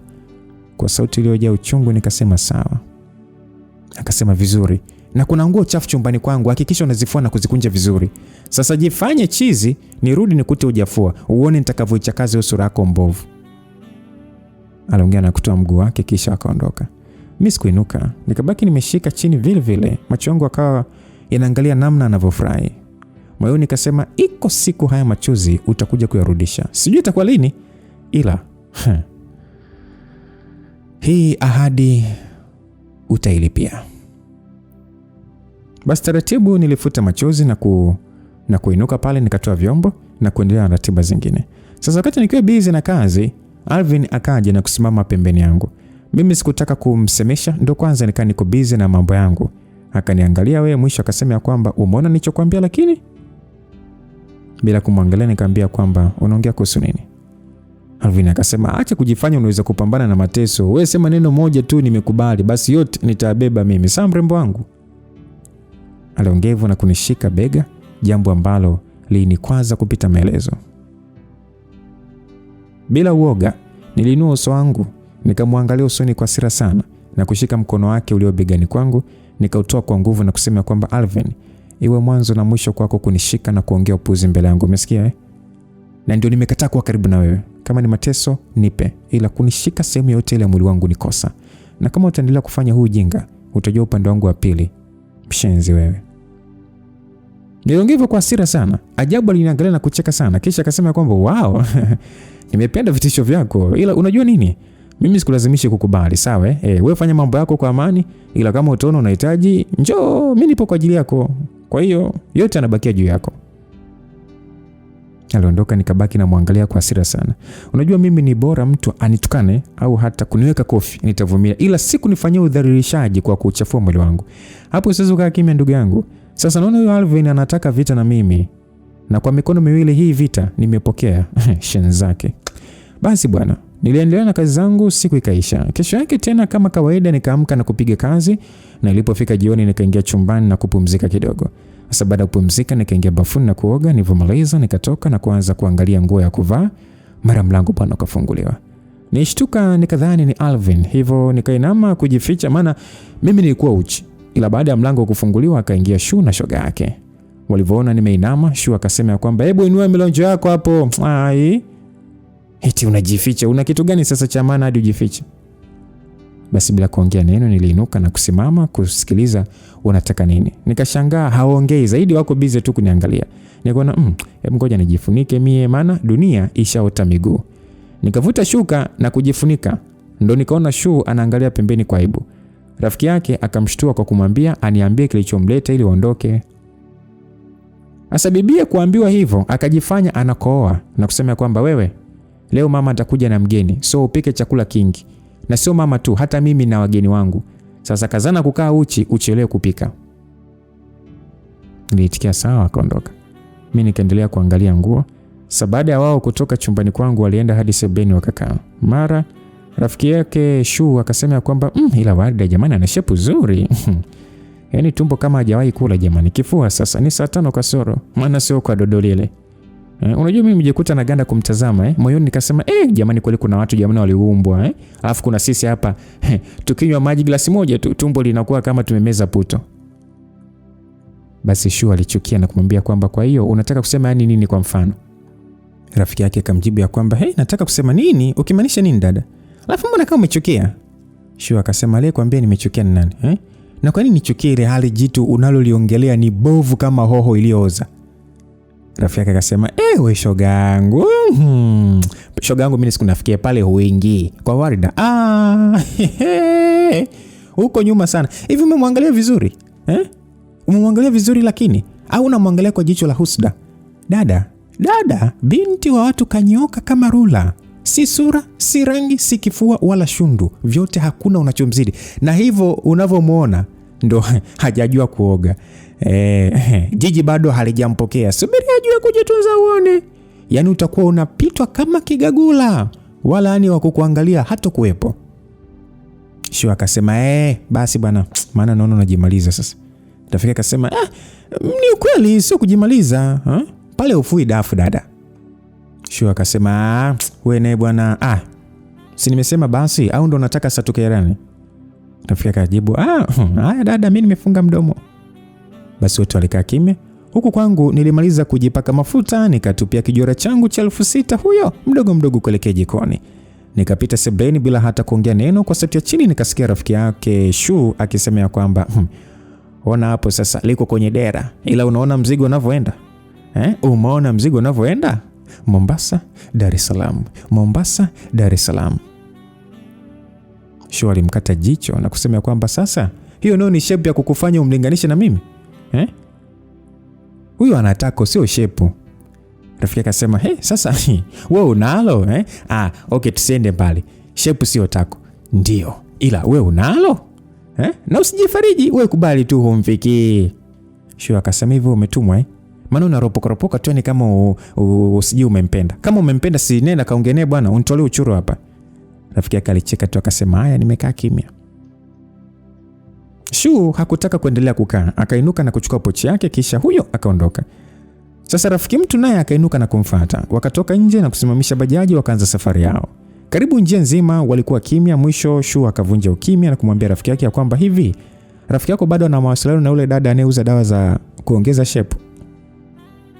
Kwa sauti iliyojaa uchungu nikasema sawa. Akasema vizuri. Na kuna nguo chafu chumbani kwangu, hakikisha unazifua na kuzikunja vizuri. Sasa jifanye chizi, nirudi nikute hujafua, uone nitakavyoichakaza sura yako mbovu. Aliongea na kutoa mguu wake kisha akaondoka. Mimi sikuinuka, nikabaki nimeshika chini vile vile, macho yangu akawa yanaangalia namna anavyofurahi. Moyoni nikasema iko siku haya machozi utakuja kuyarudisha. Sijui itakuwa lini, ila hii ahadi utailipia. Basi taratibu nilifuta machozi na kuinuka pale nikatoa vyombo na kuendelea na ratiba zingine. Sasa wakati nikiwa busy na kazi, Alvin akaja na kusimama pembeni yangu. Mimi sikutaka kumsemesha, ndo kwanza nikaa niko busy na mambo yangu. Akaniangalia wewe mwisho akasema kwamba umeona nilichokuambia lakini bila kumwangalia nikamwambia kwamba unaongea kuhusu nini? Alvin akasema acha kujifanya unaweza kupambana na mateso. Wewe sema neno moja tu nimekubali, basi yote nitabeba mimi. Sasa mrembo wangu. Aliongea hivyo na kunishika bega, jambo ambalo linikwaza kupita maelezo. Bila uoga, nilinua uso wangu, nikamwangalia usoni kwa hasira sana na kushika mkono wake ulio begani kwangu, nikautoa kwa nguvu na kusema kwamba Alvin, iwe mwanzo na mwisho kwako kunishika na kuongea upuzi mbele yangu, umesikia? na ndio nimekataa kuwa karibu na wewe. Kama ni mateso nipe, ila kunishika sehemu yote ile ya mwili wangu ni kosa. Na kama utaendelea kufanya huu ujinga, utajua upande wangu wa pili. Mshenzi wewe. Niliongea hivyo kwa hasira sana. Ajabu aliniangalia na kucheka sana. Kisha akasema kwamba wow, nimependa vitisho vyako, ila unajua nini? Mimi sikulazimishi kukubali, sawa? Wewe fanya mambo yako kwa amani, ila kama utaona unahitaji, njoo, mimi nipo kwa ajili yako. Kwa hiyo yote yanabakia juu yako. Aliondoka, nikabaki na muangalia kwa hasira sana. Unajua mimi ni bora mtu anitukane au hata kuniweka kofi, nitavumilia, ila siku nifanyie udhalilishaji kwa kuchafua mwili wangu. Hapo sasa ukaa kimya ndugu yangu. Sasa naona huyo Alvin anataka vita na mimi, na kwa mikono miwili hii vita nimepokea. Shen zake. Basi bwana, niliendelea na kazi zangu, siku ikaisha. Kesho yake tena kama kawaida nikaamka na kupiga kazi, na ilipofika jioni nikaingia chumbani na kupumzika kidogo. Sasa baada ya kupumzika nikaingia bafuni na kuoga, nilipomaliza nikatoka na kuanza kuangalia nguo ya kuvaa. Mara mlango bwana ukafunguliwa. Nishtuka nikadhani ni Alvin, hivyo nikainama kujificha maana mimi nilikuwa uchi. Ila baada ya mlango kufunguliwa akaingia Shu na shoga yake. Walivyoona nimeinama, Shu akasema kwamba hebu inua milonjo yako hapo. Ai. Eti unajificha, una kitu gani sasa cha maana hadi ujifiche? Basi bila kuongea neno niliinuka na kusimama kusikiliza wanataka nini. Nikashangaa hawaongei, zaidi wako busy tu kuniangalia. Nikaona hebu ngoja nijifunike mie maana dunia ishaota miguu. Nikavuta shuka na kujifunika. Ndio nikaona Shu anaangalia pembeni kwa aibu. Rafiki yake akamshtua kwa kumwambia aniambie kilichomleta ili waondoke. Asa bibia kuambiwa hivyo akajifanya anakooa na kusema kwamba wewe, leo mama atakuja na mgeni, so upike chakula kingi. Na sio mama tu, hata mimi na wageni wangu. Sasa kazana kukaa uchi, uchelewe kupika. Niliitikia sawa, akaondoka. Mimi nikaendelea kuangalia nguo. Sasa baada ya wao kutoka chumbani kwangu walienda hadi sebeni wakakaa. Mara rafiki yake Shu akasema kwamba ila Warda jamani ana shepu nzuri. Yaani tumbo kama hajawahi kula jamani. Kifua sasa ni saa 5 kasoro. Maana sio kwa dodoli ile. Unajua mimi mjikuta na ganda kumtazama moyoni nikasema jamani kweli kuna watu jamani waliumbwa alafu kuna sisi hapa tukinywa maji glasi moja tu tumbo linakuwa kama tumemeza puto. Basi Shu alichukia na kumwambia kwamba kwa hiyo unataka kusema yani nini kwa mfano? Rafiki yake akamjibu ya kwamba nataka kusema nini? Ukimaanisha nini dada? Alafu mbona kama umechukia? Shu akasema leo kwambia nimechukia ni nani? Na kwa nini nichukie ile hali jitu unaloliongelea ni bovu kama hoho iliyooza? Rafiki yake akasema we shoga yangu. Shoga yangu mimi sikunafikia pale huingi kwa Warda. Huko nyuma sana. Hivi umemwangalia vizuri? Umemwangalia vizuri lakini au unamwangalia kwa jicho la husda? Dada, binti wa watu kanyoka kama rula. Si sura, si rangi, si kifua wala shundu. Vyote hakuna unachomzidi. Na hivyo unavyomuona ndo hajajua kuoga. Jiji bado halijampokea. Subiri ajue kujitunza uone. Yaani utakuwa unapitwa kama kigagula. Wala yani wa kukuangalia hata kuwepo. Shu akasema basi bwana, maana naona unajimaliza sasa. Rafiki akasema ni ukweli sio kujimaliza. Pale ufui dafu dada. Shu akasema wewe naye bwana si nimesema basi au ndo unataka satukerane? Rafiki akajibu haya dada mimi nimefunga mdomo. Basi wote walikaa kimya. Huku kwangu nilimaliza kujipaka mafuta, nikatupia kijora changu cha 6,000 huyo mdogo kuelekea jikoni. Nikapita sebeni bila hata kuongea neno. Kwa sauti ya chini nikasikia rafiki yake Shu akisema ya kwamba ona hapo sasa liko kwenye dera, ila unaona mzigo unavyoenda? Umeona mzigo unavyoenda? Mombasa, Dar es Salaam. Mombasa, Dar es Salaam. Shu alimkata jicho na kusema kwamba sasa hiyo ndio ni shape ya kukufanya umlinganishe na mimi? Huyo anataka sio shepu. Rafiki akasema sasa wewe unalo okay tusiende mbali. Shepu sio tako. Ndio. Ila wewe unalo? Na usijifariji, wewe kubali tu humfiki. Shu akasema hivyo umetumwa maana unaropoka tu ni kama usiji umempenda. Kama umempenda si nenda kaongenee bwana, unitolee uchuro hapa. Rafiki yake alicheka tu akasema haya nimekaa kimya. Shu hakutaka kuendelea kukaa, akainuka na kuchukua pochi yake kisha huyo akaondoka. Sasa rafiki mtu naye akainuka na kumfuata. Wakatoka nje na kusimamisha bajaji wakaanza safari yao. Karibu njia nzima walikuwa kimya, mwisho Shu akavunja ukimya na kumwambia rafiki yake kwamba hivi, rafiki yako bado ana mawasiliano na yule dada anayeuza dawa za kuongeza shepu?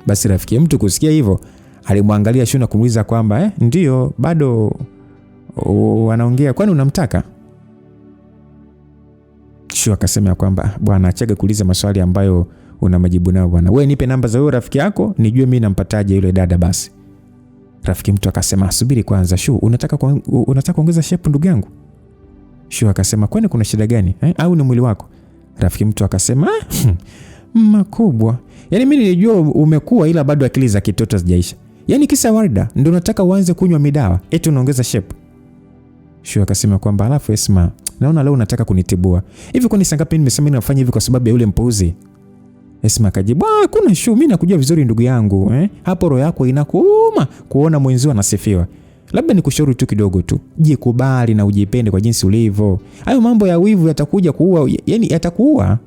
Basi rafiki mtu kusikia hivyo Alimwangalia Shu na kumuuliza kwamba ndio bado wanaongea, kwani unamtaka? Shu akasema kwamba bwana, achaga kuuliza maswali ambayo una majibu nayo bwana. Wewe nipe namba za huyo rafiki yako nijue mimi nampataje yule dada basi. Rafiki mtu akasema subiri kwanza Shu, unataka kuongeza shape ndugu yangu? Shu akasema kwani kuna shida gani? Au ni mwili wako? Rafiki mtu akasema makubwa. Yaani mimi nilijua umekuwa ila bado akili za kitoto hazijaisha. Yaani kisa Warda ndio unataka uanze kunywa midawa eti unaongeza shape. Shu akasema kwamba alafu Esma, naona leo unataka kunitibua. Hivi kwani saa ngapi nimesema nafanya hivi kwa sababu ya yule mpuuzi? Esma akajibu, kuna Shu, mimi nakujua vizuri ndugu yangu, hapo roho yako inakuuma kuona mwenzio anasifiwa. Labda nikushauri tu kidogo tu. Jikubali na ujipende kwa jinsi ulivyo. Hayo mambo ya wivu yatakuja kuua, yani yatakuua.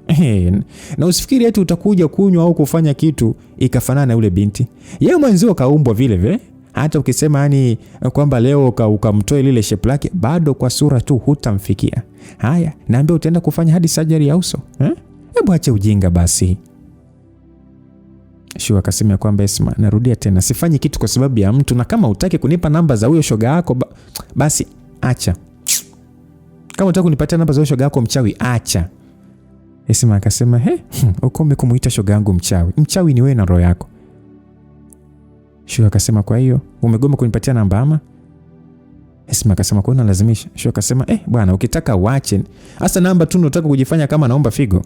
Na usifikiri eti utakuja kunywa au kufanya kitu ikafanana na yule binti. Yeye mwenzio kaumbwa vile vile. Hata ukisema yani kwamba leo ukamtoe lile shape lake, bado kwa sura tu hutamfikia. Haya, naambia utaenda kufanya hadi surgery ya uso. Hebu acha ujinga basi. Shu akasema kwamba Esma, narudia tena, sifanyi kitu kwa sababu ya mtu, na kama utaki kunipa namba za huyo shoga yako basi acha. Kama utaki kunipatia namba za huyo shoga yako mchawi, acha. Esma akasema ukome kumuita shoga yangu mchawi. Mchawi ni wewe na roho yako. Shu akasema kwa hiyo umegoma kunipatia namba ama? Esma akasema kwa nini unalazimisha? Shu akasema bwana, ukitaka uache. Hasa namba tu unataka kujifanya kama naomba figo.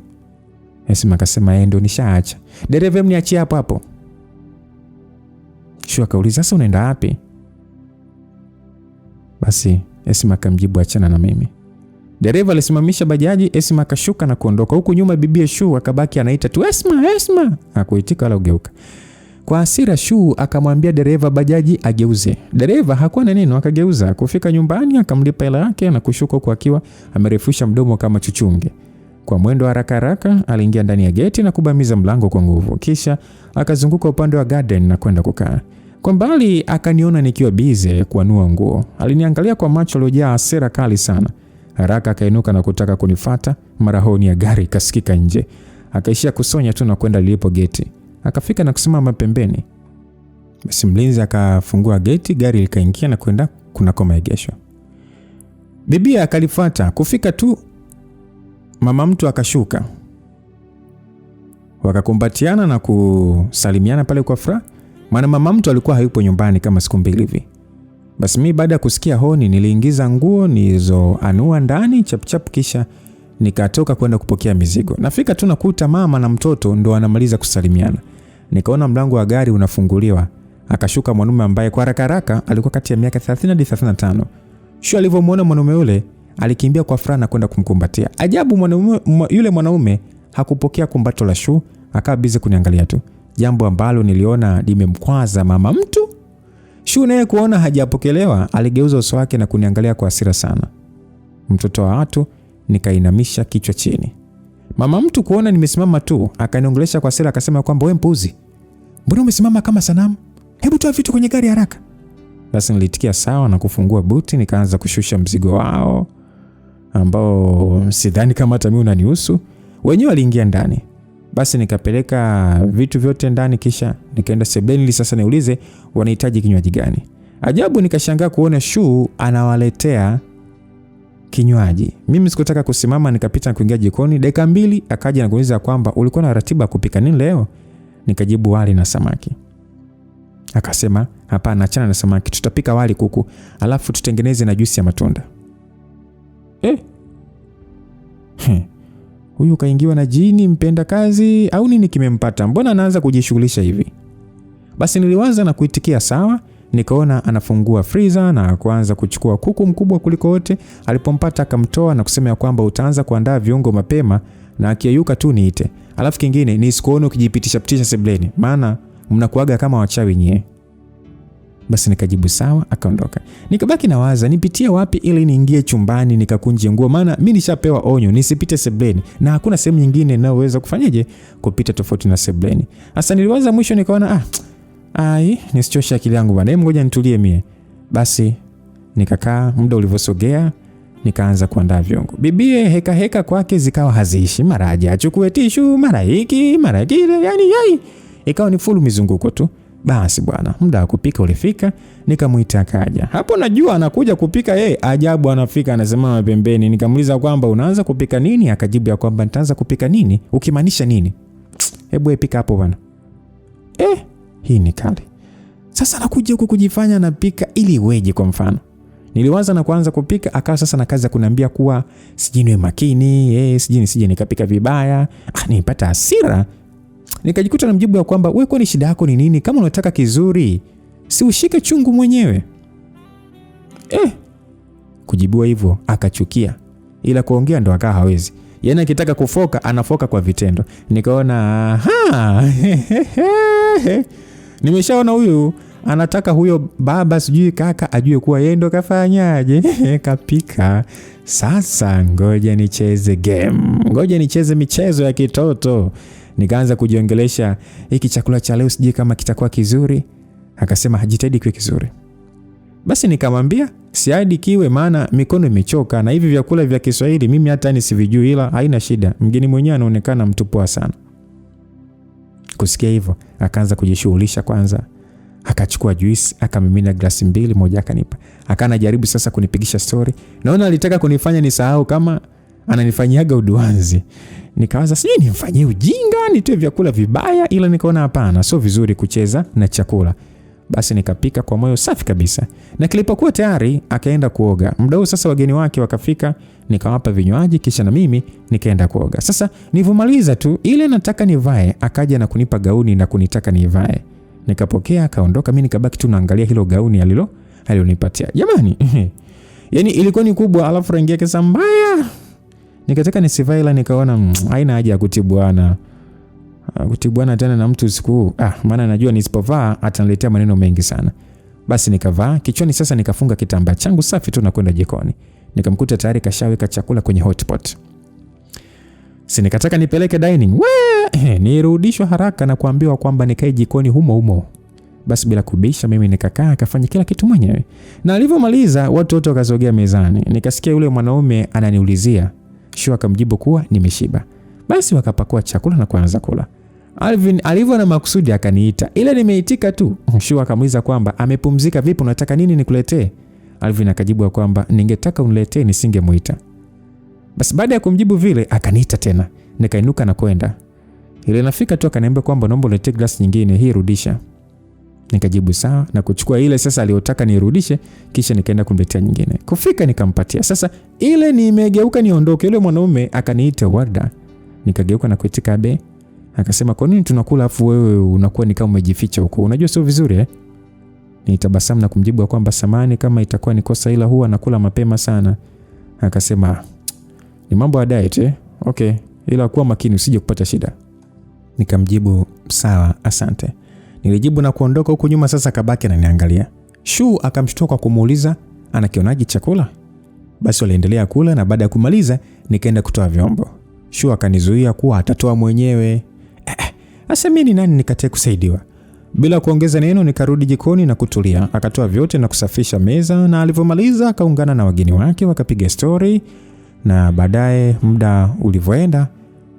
Esma akasema ndio nishaacha. Dereva mniachie hapo hapo. Shu akauliza sasa unaenda wapi? Basi Esma akamjibu achana na mimi. Dereva alisimamisha bajaji, Esma akashuka na kuondoka. Huku nyuma bibi Shu akabaki anaita tu Esma, Esma. Hakuitika wala ugeuka. Kwa hasira Shu akamwambia dereva bajaji ageuze. Dereva hakuwa na neno, akageuza. Kufika nyumbani akamlipa hela yake na kushuka huko akiwa amerefusha mdomo kama chuchunge. Kwa mwendo haraka haraka aliingia ndani ya geti na kubamiza mlango kwa nguvu. Kisha akazunguka upande wa garden na kwenda kukaa. Kwa mbali akaniona nikiwa bize kuanua nguo. Aliniangalia kwa macho yaliyojaa hasira kali sana. Haraka akainuka na kutaka kunifuata, mara honi ya gari kasikika nje. Akaishia kusonya tu na kwenda lilipo geti. Akafika na kusimama pembeni. Basi mlinzi akafungua geti, gari likaingia na kwenda kunako maegesho. Bibi akalifuata. Kufika tu mama mtu akashuka. Wakakumbatiana na kusalimiana pale kwa furaha. Maana mama mtu alikuwa hayupo nyumbani kama siku mbili hivi. Basi mimi baada ya kusikia honi niliingiza nguo nilizoanua ndani chap kisha nikatoka kwenda kupokea mizigo. Nafika tu nakuta mama na mtoto ndo wanamaliza kusalimiana. Nikaona mlango wa gari unafunguliwa. Akashuka mwanaume ambaye kwa haraka haraka alikuwa kati ya miaka 30 hadi 35. Shu alivyomuona mwanaume yule alikimbia kwa furaha na kwenda kumkumbatia. Ajabu yule mwanaume hakupokea kumbato la Shu, akawa bize kuniangalia tu. Jambo ambalo niliona limemkwaza mama mtu. Shu naye kuona hajapokelewa, aligeuza uso wake na kuniangalia kwa hasira sana. Mtoto wa watu, nikainamisha kichwa chini. Mama mtu kuona nimesimama tu, akaniongelesha kwa hasira akasema kwamba wewe mpuzi. Mbona umesimama kama sanamu? Hebu toa vitu kwenye gari haraka. Basi nilitikia sawa na kufungua buti, nikaanza kushusha mzigo wao ambao sidhani kama hata mimi unanihusu. Wenyewe waliingia ndani. Basi nikapeleka vitu vyote ndani kisha nikaenda sebuleni sasa niulize wanahitaji kinywaji gani. Ajabu nikashangaa kuona Shu anawaletea kinywaji. Mimi sikutaka kusimama, nikapita na kuingia jikoni. Dakika 2 akaja na kuniuliza kwamba ulikuwa na ratiba kupika nini leo? Nikajibu wali na samaki. Akasema hapana, achana na samaki, tutapika wali kuku alafu tutengeneze na juisi ya matunda. Huyu kaingiwa na jini mpenda kazi au nini kimempata? Mbona anaanza kujishughulisha hivi? Basi niliwaza na kuitikia sawa. Nikaona anafungua freezer na kuanza kuchukua kuku mkubwa kuliko wote. Alipompata akamtoa na kusema kwamba utaanza kuandaa viungo mapema na akiyeyuka tu niite. Alafu kingine nisikuone ukijipitisha sebuleni, maana mnakuaga kama wachawi nyie. Basi nikajibu sawa, akaondoka. Nikabaki nawaza nipitie wapi ili niingie chumbani nikakunje nguo, maana mimi nishapewa onyo nisipite sebuleni na hakuna sehemu nyingine ninayoweza kufanyaje kupita tofauti na sebuleni. Sasa niliwaza mwisho nikaona nisichoshe akili yangu bwana, ngoja nitulie mie. Basi nikakaa, muda ulivyosogea nikaanza kuandaa viungo. Bibie heka kwake zikawa haziishi, mara aje achukue tishu, mara hiki, mara kile, yani ikawa ni full mizunguko tu. Basi bwana, muda wa kupika ulifika, nikamuita akaja. Hapo najua anakuja kupika yeye, ajabu anafika anasimama pembeni. Nikamuuliza kwamba unaanza kupika nini? Akajibu ya kwamba nitaanza kupika nini? Ukimaanisha nini? Hebu epika hapo bwana. Hii ni kali. Sasa anakuja huku kujifanya anapika ili iweje kwa mfano? Niliwaza na kuanza kupika, akawa sasa na kazi ya kuniambia kuwa sijini makini, sije nikapika vibaya. Nilipata hasira. Nikajikuta na mjibu ya kwamba wewe kwani shida yako ni nini? Kama unataka kizuri, si ushike chungu mwenyewe. Kujibiwa hivyo akachukia. Ila kuongea ndo akawa hawezi. Yaani akitaka kufoka anafoka kwa vitendo. Nikaona nimeshaona huyu anataka huyo baba sijui kaka ajue kuwa yeye ndo kafanyaje. Kapika. Sasa ngoja nicheze game. Ngoja nicheze michezo ya kitoto. Nikaanza kujiongelesha, hiki chakula cha leo sijui kama kitakuwa kizuri. Akasema hajitahidi kiwe kizuri. Basi nikamwambia siadi kiwe, maana mikono imechoka na hivi vyakula vya Kiswahili mimi hata nisivijui, ila haina shida. Mgeni mwenyewe anaonekana mtu poa sana. Kusikia hivyo akaanza kujishughulisha kwanza. Akachukua juice, akamimina glasi 2, moja akanipa. Akaana jaribu sasa kunipigisha story. Naona alitaka kunifanya nisahau kama ananifanyiaga uduanzi. Nikawaza sijui nimfanyie ujinga, nitoe vyakula vibaya, ila nikaona hapana, sio vizuri kucheza na chakula. Basi nikapika kwa moyo safi kabisa. Na kilipokuwa tayari akaenda kuoga. Muda huo sasa wageni wake wakafika, nikawapa vinywaji kisha na mimi nikaenda kuoga. Sasa nilipomaliza tu ile nataka nivae, akaja na kunipa gauni na kunitaka nivae. Nikapokea, akaondoka, mimi nikabaki tu naangalia hilo gauni alilonipatia. Jamani, yani ilikuwa ni kubwa, alafu rangi yake mbaya. Nikataka nisivae, ila nikaona haina haja ya kutibuana tena na mtu usiku. Maana najua nisipovaa ataniletea maneno mengi sana. Basi nikavaa, kichwani sasa nikafunga kitambaa changu safi tu na kwenda jikoni. Nikamkuta tayari kashaweka chakula kwenye hotpot. Nikataka nipeleke dining. Nirudishwa haraka na kuambiwa kwamba nikae jikoni humo. Basi bila kubisha mimi nikakaa, akafanya kila kitu mwenyewe. Na alivyomaliza watu wote wakasogea mezani. Nikasikia yule mwanaume ananiulizia. Shu akamjibu kuwa nimeshiba. Basi wakapakua chakula na kuanza kula. Alvin alivyo na makusudi akaniita. Ile nimeitika tu. Shu akamuuliza kwamba amepumzika vipi, unataka nini nikuletee? Alvin akajibu kwamba ningetaka uniletee nisingemuita. Basi baada ya kumjibu vile akaniita tena. Nikainuka na kwenda. Ile nafika tu akaniambia kwamba naomba ulete glasi nyingine, hii rudisha. Nikajibu sawa na kuchukua ile sasa aliyotaka nirudishe, kisha nikaenda kumletea nyingine. Kufika nikampatia. Sasa ile nimegeuka niondoke, yule mwanaume akaniita Warda. Nikageuka na kuitika be. Akasema kwa nini tunakula afu wewe unakuwa ni kama umejificha huko? Unajua sio vizuri Nitabasamu na kumjibu kwamba samani kama itakuwa ni kosa, ila huwa nakula mapema sana. Akasema ni mambo ya diet Okay, ila kuwa makini usije kupata shida. Nikamjibu sawa, asante. Nilijibu na kuondoka. Huko nyuma sasa kabaki ananiangalia. Shu akamshtua kwa kumuuliza anakionaje chakula. Basi waliendelea kula na baada ya kumaliza nikaenda kutoa vyombo. Shu akanizuia kuwa atatoa mwenyewe. Asa mimi ni nani nikatae kusaidiwa? Bila kuongeza neno nikarudi jikoni na kutulia. Akatoa vyote na kusafisha meza, na alivyomaliza akaungana na wageni wake wakapiga story, na baadaye muda ulivyoenda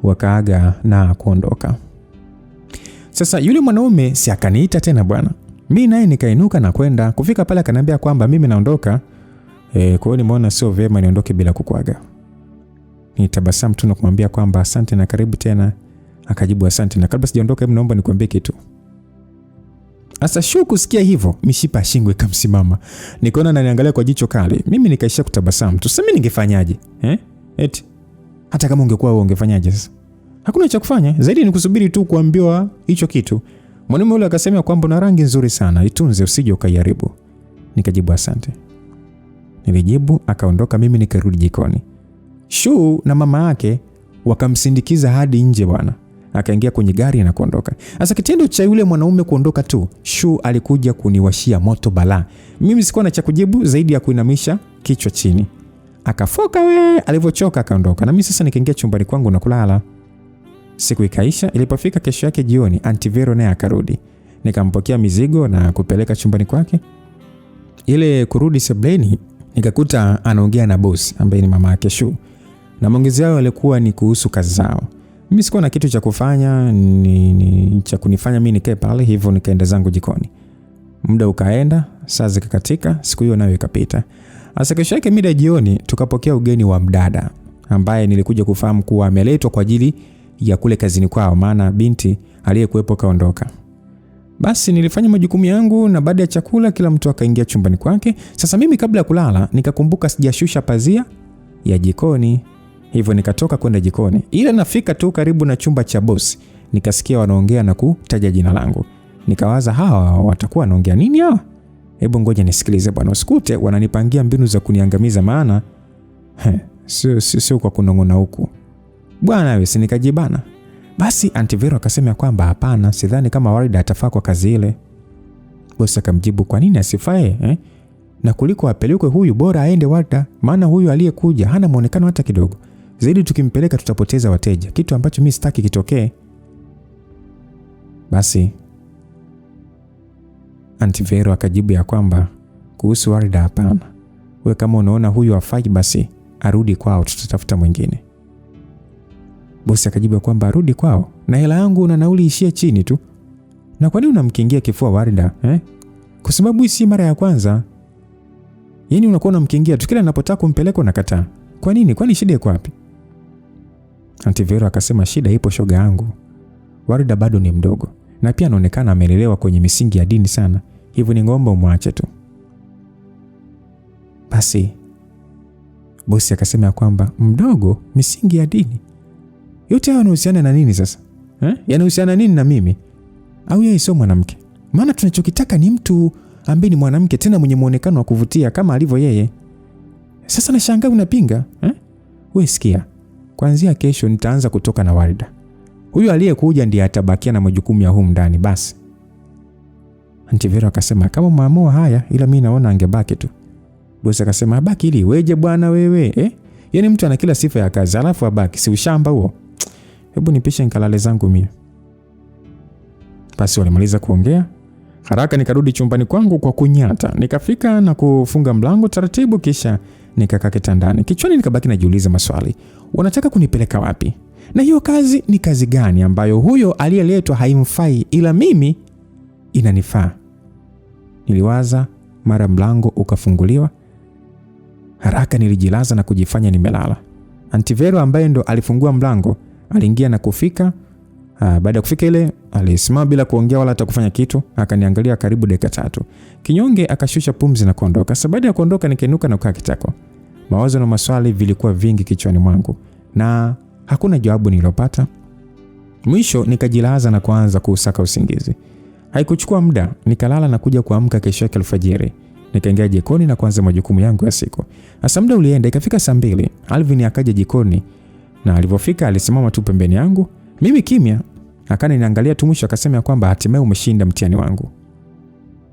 wakaaga na kuondoka. Sasa yule mwanaume si akaniita tena bwana. Mimi naye nikainuka na kwenda. Kufika pale akaniambia kwamba mimi naondoka. Kwa hiyo nimeona sio vema niondoke bila kukuaga. Nitabasamu tu na kumwambia kwamba asante na karibu tena. Akajibu asante, na kabla sijaondoka hebu naomba nikwambie kitu. Asa Shu kusikia hivyo, mishipa shingo ikamsimama. Nikaona ananiangalia kwa jicho kali. Mimi nikaisha kutabasamu. Tuseme ningefanyaje? Eti hata kama ungekuwa wewe ungefanyaje sasa? Hakuna cha kufanya, zaidi ni kusubiri tu kuambiwa hicho kitu. Mwanamume yule akasema kwamba una rangi nzuri sana, itunze usije ukaiharibu. Nikajibu asante. Nilijibu, akaondoka, mimi nikarudi jikoni. Shu na mama yake wakamsindikiza hadi nje bwana. Akaingia kwenye gari na kuondoka. Sasa kitendo cha yule mwanaume kuondoka tu, Shu alikuja kuniwashia moto bala. Mimi sikuwa na cha kujibu zaidi ya kuinamisha kichwa chini. Akafoka alivyochoka akaondoka. Na mimi sasa nikaingia chumbani kwangu na kulala. Siku ikaisha. Ilipofika kesho yake jioni, Auntie Vero naye akarudi. Nikampokea mizigo na kupeleka chumbani kwake. Ile kurudi sebleni nikakuta anaongea na boss ambaye ni mama yake Shu. Na maongezi yao yalikuwa ni kuhusu kazi zao. Mimi sikuwa na kitu cha kufanya, cha kunifanya mimi nikae pale, hivyo nikaenda zangu jikoni. Muda ukaenda, saa zikakatika, siku hiyo nayo ikapita. Asa kesho yake mida jioni tukapokea ugeni wa mdada ambaye nilikuja kufahamu kuwa ameletwa kwa ajili ya kule kazini kwao, maana binti aliyekuepo kaondoka. Basi nilifanya majukumu yangu na baada ya chakula kila mtu akaingia chumbani kwake. Sasa mimi kabla ya kulala nikakumbuka sijashusha pazia ya jikoni. Hivyo nikatoka kwenda jikoni. Ila nafika tu karibu na chumba cha boss, nikasikia wanaongea na kutaja jina langu. Nikawaza hawa watakuwa wanaongea nini hawa? Hebu ngoja nisikilize bwana, usikute wananipangia mbinu za kuniangamiza, maana sio kwa kunong'ona huku. Bwana wewe, si nikajibana. Basi Aunti Vero akasema kwamba hapana, sidhani kama Warida atafaa kwa kazi ile. Bosi akamjibu, kwa nini asifae? Na kuliko apelekwe huyu bora aende Warida, maana huyu aliyekuja hana muonekano hata kidogo. Zaidi tukimpeleka tutapoteza wateja, kitu ambacho mimi sitaki kitokee. Basi Aunti Vero akajibu ya kwamba kuhusu Warida hapana. Wewe kama unaona huyu hafai basi arudi kwao, tutatafuta mwingine. Bosi akajibu kwamba arudi kwao na hela yangu na nauli ishie chini tu. Na kwa nini unamkingia kifua Warida? Kwa sababu hii si mara ya kwanza. Yaani unakuwa unamkingia tu kila ninapotaka kumpeleka unakataa. Kwa nini? Kwani shida iko wapi? Aunti Vero akasema shida ipo shoga yangu. Warida bado ni mdogo na pia anaonekana amelelewa kwenye misingi ya dini sana. Hivyo ni ngomba umwache tu. Basi bosi akasema kwamba mdogo, misingi ya dini. Yote hayo yanahusiana na nini sasa? Yanahusiana nini na mimi? Au yeye sio mwanamke? Maana tunachokitaka ni mtu ambaye ni mwanamke tena mwenye muonekano wa kuvutia kama alivyo yeye. Sasa nashangaa unapinga? Wewe sikia. Kuanzia kesho nitaanza kutoka na Warida. Huyu aliyekuja ndiye atabakia na majukumu ya humu ndani basi. Aunti Vero akasema kama maamua haya, ila mimi naona angebaki tu. Bosi akasema abaki ili weje bwana wewe, Yaani mtu ana kila sifa ya kazi alafu abaki, si ushamba huo? Hebu nipishe nikalale zangu mimi. Basi walimaliza kuongea. Haraka nikarudi chumbani kwangu kwa kunyata. Nikafika na kufunga mlango taratibu, kisha nikakaa kitandani. Kichwani nikabaki najiuliza maswali. Wanataka kunipeleka wapi? Na hiyo kazi ni kazi gani ambayo huyo aliyeletwa haimfai ila mimi inanifaa? Niliwaza, mara mlango ukafunguliwa. Haraka nilijilaza na kujifanya nimelala. Aunti Vero ambaye ndo alifungua mlango aliingia na kufika. Baada ya kufika ile alisimama bila kuongea wala hata kufanya kitu, akaniangalia karibu dakika 3. Kinyonge akashusha pumzi na kuondoka. Sasa baada ya kuondoka nikainuka na kukaa kitako. Mawazo na maswali vilikuwa vingi kichwani mwangu na hakuna jawabu nilopata. Mwisho nikajilaza na kuanza kusaka usingizi. Haikuchukua muda, nikalala na kuja kuamka kesho yake alfajiri. Nikaingia jikoni na kuanza majukumu yangu ya siku. Hasa muda ulienda, ikafika saa 2. Alvin akaja jikoni na alipofika alisimama tu pembeni yangu. Mimi kimya, akaniangalia tu, mwisho akasema kwamba hatimaye umeshinda mtihani wangu.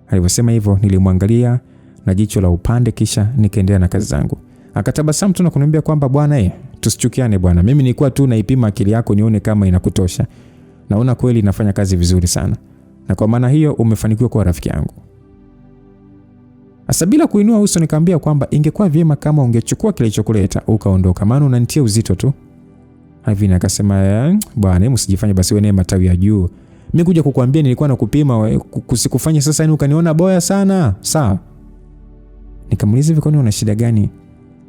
Alivyosema hivyo nilimwangalia na jicho la upande, kisha nikaendelea na kazi zangu. Akatabasamu tu na kuniambia kwamba bwana tusichukiane bwana. Mimi nilikuwa tu naipima akili yako nione kama inakutosha. Naona kweli inafanya kazi vizuri sana. Na kwa maana hiyo umefanikiwa kuwa rafiki yangu. Asa bila kuinua uso nikamwambia kwamba ingekuwa vyema kama ungechukua kilichokuleta ukaondoka, maana unanitia uzito tu. Alvin akasema bwana msijifanye basi wewe matawi ya juu. Mimi kuja kukuambia nilikuwa nakupima kusikufanya sasa yani ukaniona boya sana. Sawa. Nikamuuliza hivi, kwani una shida gani?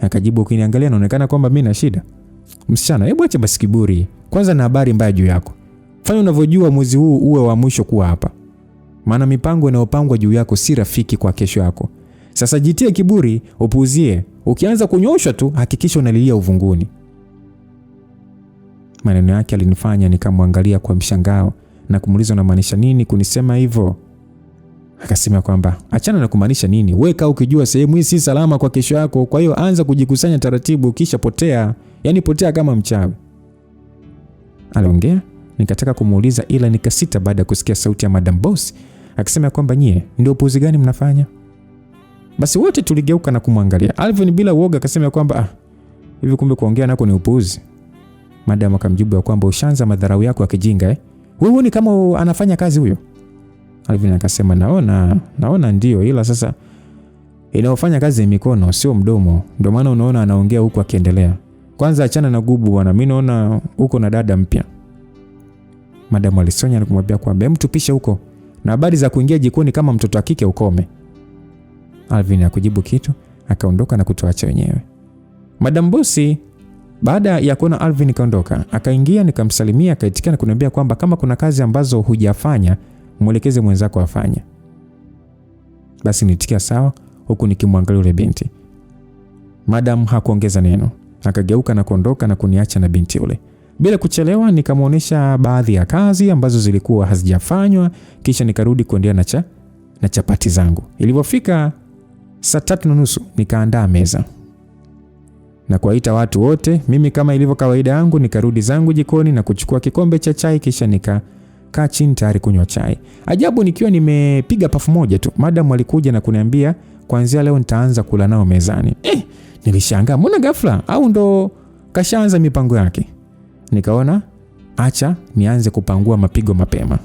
Akajibu, ukiniangalia inaonekana kwamba mimi na shida. Msichana, hebu acha basi kiburi. Kwanza na habari mbaya juu yako. Fanya unavyojua mwezi huu uwe wa mwisho kuwa hapa. Maana mipango inayopangwa juu yako si rafiki kwa kesho yako. Sasa jitie kiburi, upuuzie. Ukianza kunyosha tu hakikisha unalilia uvunguni. Maneno yake alinifanya nikamwangalia kwa mshangao na kumuuliza unamaanisha nini kunisema hivyo? Akasema kwamba achana na kumaanisha nini. Weka ukijua sehemu hii si salama kwa kesho yako, kwa hiyo anza kujikusanya taratibu kisha potea. Yaani potea kama mchawi. Aliongea, nikataka kumuuliza ila nikasita baada ya kusikia sauti ya Madam Boss akisema kwamba nyie ndio upuzi gani mnafanya? Basi wote tuligeuka na kumwangalia. Alvin bila uoga akasema kwamba hivi kumbe kuongea nako ni upuzi. Madam akamjibu kwamba ushaanza madharau yako ya kijinga Wewe ni kama anafanya kazi huyo. Alvin akasema naona ndio, ila sasa inaofanya kazi mikono sio mdomo. Ndio maana unaona anaongea huku akiendelea. Kwanza achana na gubu bwana, mimi naona uko na dada mpya. Madam alisonya na kumwambia kwamba mtupishe huko, na habari za kuingia jikoni kama mtoto wa kike ukome. Alvin hakujibu kitu, akaondoka na kutuacha wenyewe. Madam bosi baada ya kuona Alvin kaondoka, akaingia, nikamsalimia, akaitikia na kuniambia kwamba kama kuna kazi ambazo hujafanya mwelekeze mwenzako afanye. Basi nitikia sawa, huku nikimwangalia yule binti. Madam hakuongeza neno, akageuka na kuondoka na kuniacha na binti yule. Bila kuchelewa nikamuonesha baadhi ya kazi ambazo zilikuwa hazijafanywa, kisha nikarudi kuendelea na chapati zangu. Ilipofika saa 3:30 nikaandaa meza na kuwaita watu wote. Mimi kama ilivyo kawaida yangu nikarudi zangu jikoni na kuchukua kikombe cha chai, kisha nikakaa chini tayari kunywa chai. Ajabu, nikiwa nimepiga pafu moja tu, madam alikuja na kuniambia kuanzia leo nitaanza kula nao mezani. Nilishangaa, mbona ghafla, au ndo kashaanza mipango yake? Nikaona acha nianze kupangua mapigo mapema.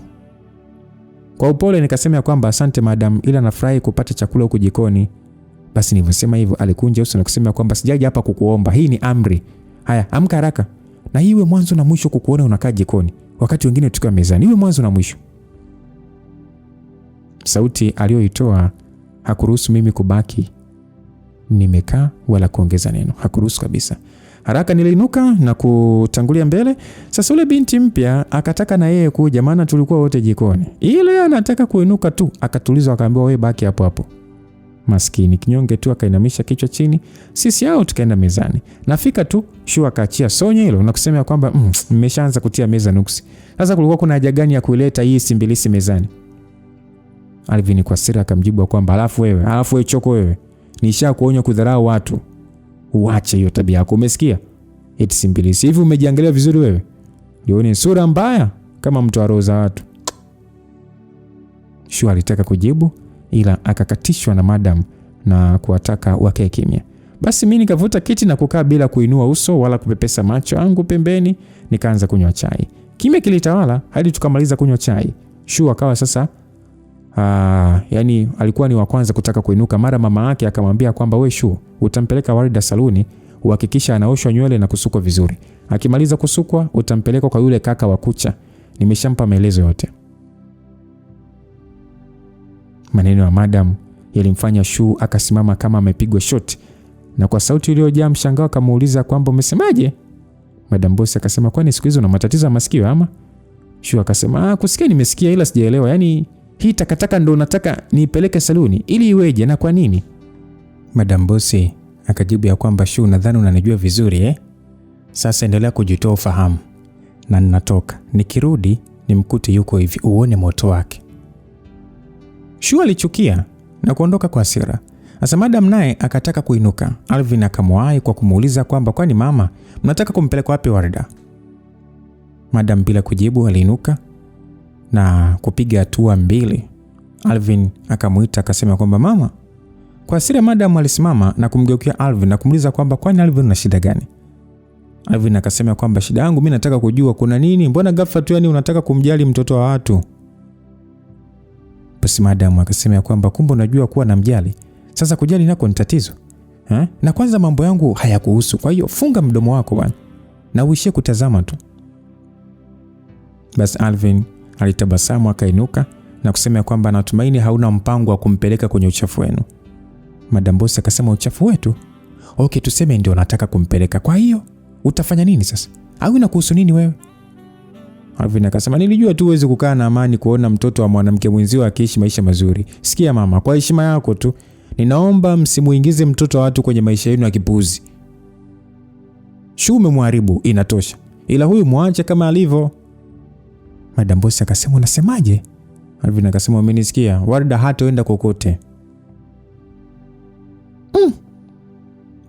Kwa upole nikasema kwamba asante madam, ila nafurahi kupata chakula huko jikoni. Basi nilivyosema hivyo alikunja uso na kusema kwamba sijaje hapa kukuomba, hii ni amri. Haya, amka haraka. Na iwe mwanzo na mwisho kukuona unakaa jikoni wakati wengine tukiwa mezani. Iwe mwanzo na mwisho. Sauti aliyoitoa hakuruhusu mimi kubaki nimekaa wala kuongeza neno. Hakuruhusu kabisa. Haraka niliinuka na kutangulia mbele. Sasa ule binti mpya akataka na yeye kuja, maana tulikuwa wote jikoni. Ile anataka kuinuka tu, akatulizwa akaambiwa wewe baki hapo hapo. Maskini kinyonge tu akainamisha kichwa chini. Sisi hao tukaenda mezani. Nafika tu Shua akaachia sonye hilo na kusema kwamba nimeshaanza kutia meza nuksi. Sasa kulikuwa kuna haja gani ya kuileta hii simbilisi mezani? Alvin kwa siri akamjibu kwamba alafu wewe choko wewe. Nishakuonya kudharau watu. Uache hiyo tabia yako, umesikia? Eti simbilisi. Hivi umejiangalia vizuri wewe? Ndio ni sura mbaya kama mtu wa roho za watu. Shua alitaka kujibu ila akakatishwa na madam na kuwataka wakae kimya. Basi mimi nikavuta kiti na kukaa bila kuinua uso wala kupepesa macho yangu pembeni, nikaanza kunywa chai. Kimya kilitawala hadi tukamaliza kunywa chai. Shua akawa sasa yani alikuwa ni wa kwanza kutaka kuinuka. Mara mama yake akamwambia kwamba wewe Shua, utampeleka Warida saluni, uhakikisha anaoshwa nywele na kusukwa vizuri. Akimaliza kusukwa utampeleka kwa yule kaka wa kucha. Nimeshampa maelezo yote. Maneno ya madam yalimfanya Shua akasimama kama amepigwa shot, na kwa sauti iliyojaa mshangao akamuuliza kwamba umesemaje? Madam bosi akasema kwani siku hizo una matatizo ya masikio ama? Shua akasema kusikia nimesikia ila sijaelewa, yani hii takataka ndo nataka niipeleke saluni ili iweje na kwa nini? Madam bosi akajibu ya kwamba Shua, nadhani unanijua vizuri Sasa endelea kujitoa ufahamu na ninatoka. Nikirudi nimkute yuko hivi, uone moto wake. Shua alichukia na kuondoka kwa hasira. Sasa madam naye akataka kuinuka. Alvin akamwahi kwa kumuuliza kwamba kwani mama, mnataka kumpeleka wapi Warida? Madam bila kujibu aliinuka na kupiga hatua mbili. Alvin akamuita akasema kwamba mama. Kwa hasira madam alisimama na kumgeukia Alvin na kumuuliza kwamba kwani Alvin una shida gani? Alvin akasema kwamba shida yangu mimi nataka kujua kuna nini, mbona ghafla tu yani unataka kumjali mtoto wa watu? Basi madam akasema kwamba kumbe unajua kuwa namjali. Sasa kujali nako ni tatizo. Na kwanza mambo yangu hayakuhusu. Kwa hiyo funga mdomo wako bwana na uishie kutazama tu. Basi Alvin alitabasamu akainuka na kusema kwamba natumaini hauna mpango wa kumpeleka kwenye uchafu wenu. Madam bosi akasema uchafu wetu? Okay, tuseme ndio nataka kumpeleka. Kwa hiyo utafanya nini sasa? Au inakuhusu nini wewe? Alvin akasema nilijua tu uweze kukaa na amani kuona mtoto wa mwanamke mwenzio akiishi maisha mazuri. Sikia mama, kwa heshima yako tu, ninaomba msimuingize mtoto wa watu kwenye maisha yenu ya kipuzi. Shua umemharibu, inatosha. Ila huyu muache kama alivyo. Madam bosi akasema unasemaje? Alvin akasema umenisikia, Warida hataenda kokote.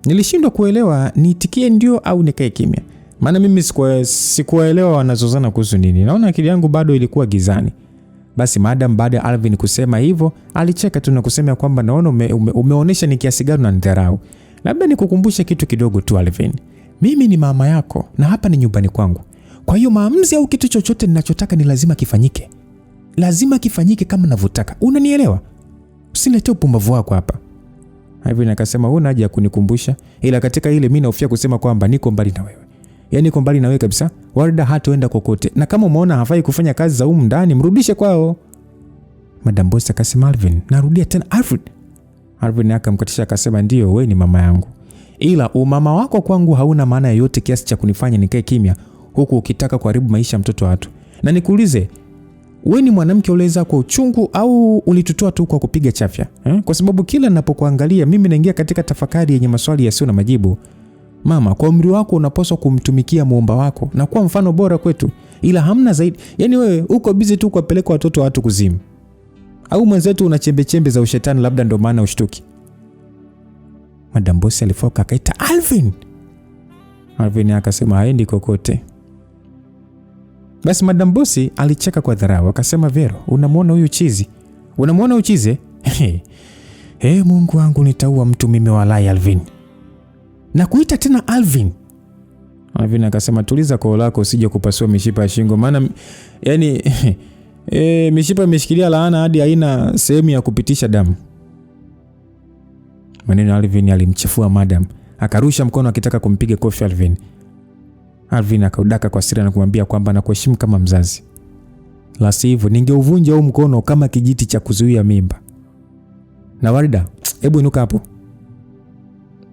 Nilishindwa kuelewa niitikie ndio au nikae kimya. Maana mimi sikuelewa wanazozana kuhusu nini. Naona akili yangu bado ilikuwa gizani. Basi madam baada ya Alvin kusema hivyo, alicheka tu na kusema kwamba naona umeonesha ni kiasi gani unanidharau. Labda nikukumbushe kitu kidogo tu Alvin. Mimi ni mama yako na hapa ni nyumbani kwangu. Kwa hiyo maamuzi au kitu chochote ninachotaka ni lazima kifanyike. Lazima kifanyike kama ninavyotaka. Unanielewa? Usilete upumbavu wako hapa. Alvin akasema huna haja ya kunikumbusha, ila katika ile mimi nahofia kusema kwamba niko mbali na wewe. Yaani iko mbali na wewe kabisa. Warda hataenda kokote. Na kama umeona hafai kufanya kazi za humu ndani, mrudishe kwao. Madam Boss akasema, Alvin, narudia tena Alfred. Alvin akamkatisha akasema, ndio wewe ni mama yangu. Ila umama wako kwangu hauna maana yoyote kiasi cha kunifanya nikae kimya huku ukitaka kuharibu maisha ya mtoto wa watu. Na nikuulize, wewe ni mwanamke uleza kwa uchungu au ulitutoa tu kwa kupiga chafya? Kwa sababu kila ninapokuangalia mimi naingia katika tafakari yenye maswali yasiyo na majibu. Mama, kwa umri wako unapaswa kumtumikia muumba wako na kuwa mfano bora kwetu. Ila hamna zaidi. Yaani wewe uko busy tu kuwapeleka watoto watu kuzimu. Au mwenzetu una chembe za ushetani, labda ndo maana ushtuki. Madam Boss alifoka akaita, Alvin. Alvin akasema haendi kokote. Basi Madam Boss alicheka kwa dharau akasema, Vero, unamwona huyu chizi? Unamwona huyu chizi? Mungu wangu, nitaua mtu mimi walai Alvin. Na kuita tena Alvin. Alvin akasema, tuliza koo lako usije kupasua mishipa ya shingo, maana yani mishipa imeshikilia laana hadi haina sehemu ya kupitisha damu. Maneno Alvin alimchafua Madam, akarusha mkono akitaka kumpiga kofi Alvin. Alvin akaudaka kwa hasira na kumwambia kwamba nakuheshimu kama mzazi, la sivyo ningeuvunja huo mkono kama kijiti cha kuzuia mimba. Na Warda, hebu inuka hapo.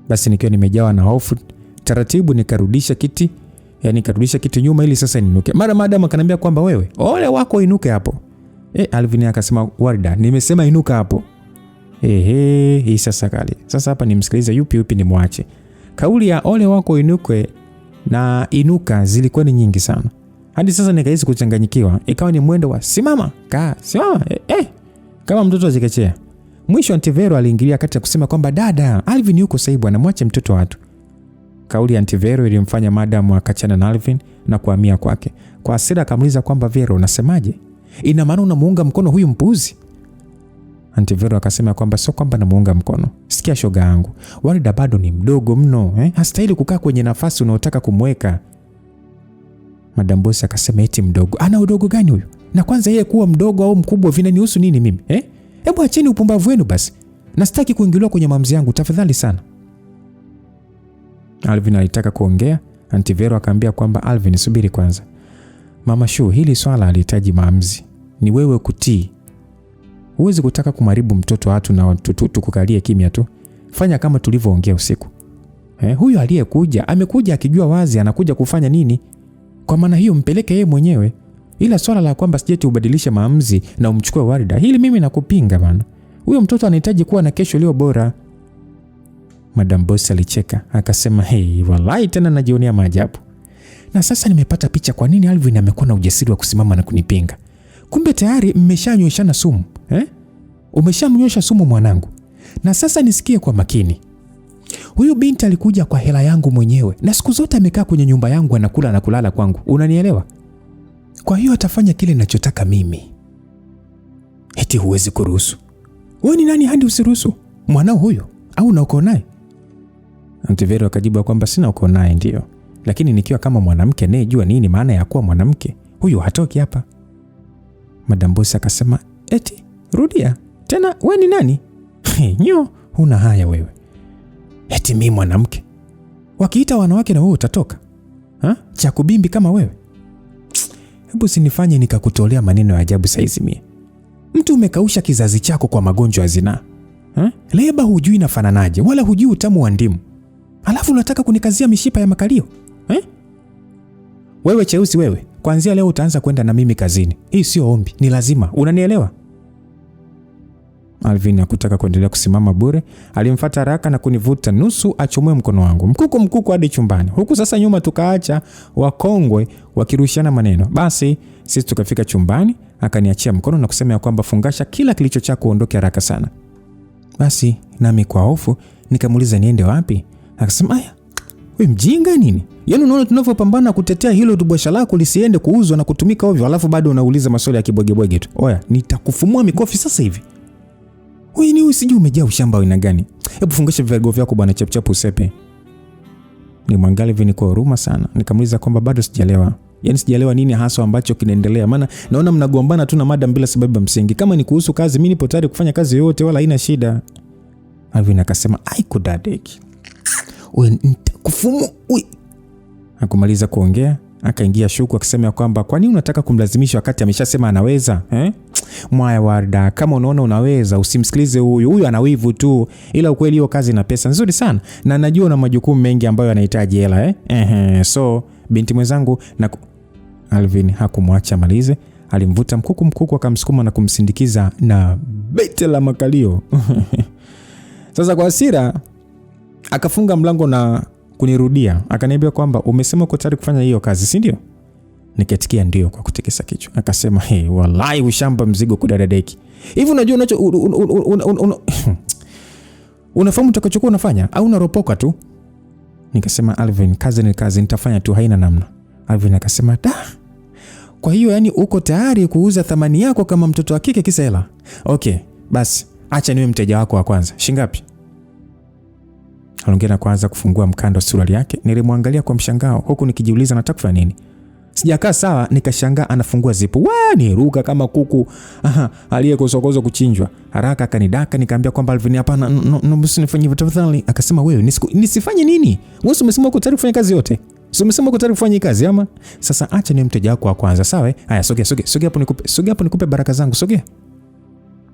Basi nikiwa nimejawa na hofu, taratibu nikarudisha kiti nyuma ili sasa ninuke. Mara Madam akaniambia kwamba wewe, ole wako inuke hapo. Alvin akasema, Warda, nimesema inuka hapo. Hii sasa kali. Sasa hapa nimsikilize yupi ni muache. Kauli ya ole wako inuke na inuka zilikuwa ni nyingi sana. Hadi sasa nikahisi kuchanganyikiwa. Ikawa ni mwendo wa simama, kaa, simama. Kama mtoto azikechea. Mwisho Aunti Vero aliingilia kati kusema kwamba dada, Alvin yuko sahihi bwana, mwache mtoto watu. Kauli ya Aunti Vero ilimfanya Madam akachana na Alvin na kuhamia kwake. Kwa hasira akamuuliza kwamba Vero, unasemaje? Ina maana unamuunga mkono huyu mpuzi? Aunti Vero akasema kwamba sio kwamba namuunga mkono. Sikia shoga yangu, Warda bado ni mdogo mno, hastahili kukaa kwenye nafasi unaotaka kumweka. Madam Boss akasema eti mdogo. Ana udogo gani huyu? Na kwanza yeye kuwa mdogo au mkubwa vinanihusu nini mimi? Hebu acheni upumbavu wenu basi. Na sitaki kuingiliwa kwenye maamuzi yangu, tafadhali sana. Alvin alitaka kuongea. Aunti Vero akaambia kwamba Alvin, subiri kwanza. Mama Shu, hili swala halihitaji maamuzi. Ni wewe kutii. Huwezi kutaka kumharibu mtoto watu na tukukalie kimya tu. Fanya kama tulivyoongea usiku. Huyu aliyekuja amekuja akijua wazi anakuja kufanya nini. Kwa maana hiyo mpeleke yeye mwenyewe. Ila swala la kwamba sijeti ubadilishe maamuzi na umchukue Warda, hili mimi nakupinga bana. Huyo mtoto anahitaji kuwa na kesho iliyo bora. Madam Boss alicheka akasema, wallahi tena najionea maajabu. Na sasa nimepata picha kwa nini Alvin amekuwa na ujasiri wa kusimama na kunipinga. Kumbe tayari mmeshanyoshana sumu. Umeshamnyosha sumu mwanangu. Na sasa nisikie kwa makini. Huyu binti alikuja kwa hela yangu mwenyewe na siku zote amekaa kwenye nyumba yangu anakula na kulala kwangu. Unanielewa? Kwa hiyo atafanya kile ninachotaka mimi. Eti huwezi kuruhusu. Wewe ni nani hadi usiruhusu? Mwanao huyo au uko naye? Aunti Vero akajibu kwamba sina uko naye ndio. Lakini nikiwa kama mwanamke anayejua nini maana ya kuwa mwanamke, huyo hatoki hapa. Madam Boss akasema, eti rudia tena, wewe ni nani? Nyo, huna haya wewe. Eti mimi mwanamke. Wakiita wanawake na wewe utatoka? Cha kubimbi kama wewe? Hebu sinifanye nikakutolea maneno ya ajabu saizi mie. Mtu umekausha kizazi chako kwa magonjwa ya zinaa. Leba hujui nafananaje wala hujui utamu wa ndimu. Alafu unataka kunikazia mishipa ya makalio? Wewe cheusi wewe, kuanzia leo utaanza kwenda na mimi kazini. Hii sio ombi, ni lazima. Unanielewa? Alvin hakutaka kuendelea kusimama bure. Alimfuata haraka na kunivuta nusu achomoe mkono wangu. Mkuku hadi chumbani. Huku sasa nyuma tukaacha wakongwe wakirushiana maneno. Basi sisi tukafika chumbani, akaniachia mkono na kusema kwamba fungasha kila kilicho chako uondoke haraka sana. Basi nami kwa hofu nikamuuliza niende wapi? Akasema, aya, wewe mjinga nini? Yaani unaona tunavyopambana kutetea hilo tubwasha lako lisiende kuuzwa na kutumika ovyo, alafu bado unauliza maswali ya kibwegebwege tu. Oya, nitakufumua mikofi sasa hivi. Wewe ni usije umejaa ushamba aina gani? Hebu fungasha vigo vyako bwana chapchap usepe. Nimwangalie hivi kwa huruma sana. Nikamuuliza kwamba bado sijaelewa. Yaani sijaelewa nini hasa ambacho kinaendelea. Maana naona mnagombana tu na madam bila sababu ya msingi. Kama ni kuhusu kazi, mimi nipo tayari kufanya kazi yoyote wala haina shida. Alvin akasema, "Ai kudadeki. Wewe nitakufumu." Hakumaliza kuongea, akaingia Shuku akisema kwamba kwa nini unataka kumlazimisha wakati ameshasema anaweza? Mwaya Warda, kama unaona unaweza usimsikilize huyu ana wivu tu, ila ukweli hiyo kazi na pesa nzuri sana na najua una majukumu mengi ambayo yanahitaji hela so binti mwenzangu na Alvin hakumwacha malize, alimvuta mkuku akamsukuma na kumsindikiza na bete la makalio. Sasa kwa hasira akafunga mlango na kunirudia, akaniambia kwamba umesema uko tayari kufanya hiyo kazi, si ndio? Nikatikia ndio kwa kutikisa kichwa. Akasema wallahi ushamba mzigo kudadadeki. Hivi unajua unafahamu utakachokuwa unafanya au unaropoka tu? Nikasema Alvin, kazi ni kazi, nitafanya tu, haina namna. Alvin akasema kwa hiyo yani uko tayari kuuza thamani yako kama mtoto wa kike kisa hela? Okay, basi acha niwe mteja wako wa kwanza. Shingapi? Aliongea na kwanza kufungua mkanda wa suruali yake. Nilimwangalia kwa mshangao huku nikijiuliza nataka kufanya nini. Sijakaa sawa, nikashangaa anafungua zipu. Niruka kama kuku aliyekosokozwa kuchinjwa. Haraka akanidaka, nikamwambia kwamba Alvin, hapana, msinifanyie hivyo tafadhali. Akasema wewe nisifanye nini? Wewe umesema uko tayari kufanya kazi yote. Sio umesema uko tayari kufanya kazi ama? Sasa acha ni mteja wako wa kwanza, sawa? Haya, sogea hapo nikupe baraka zangu, sogea.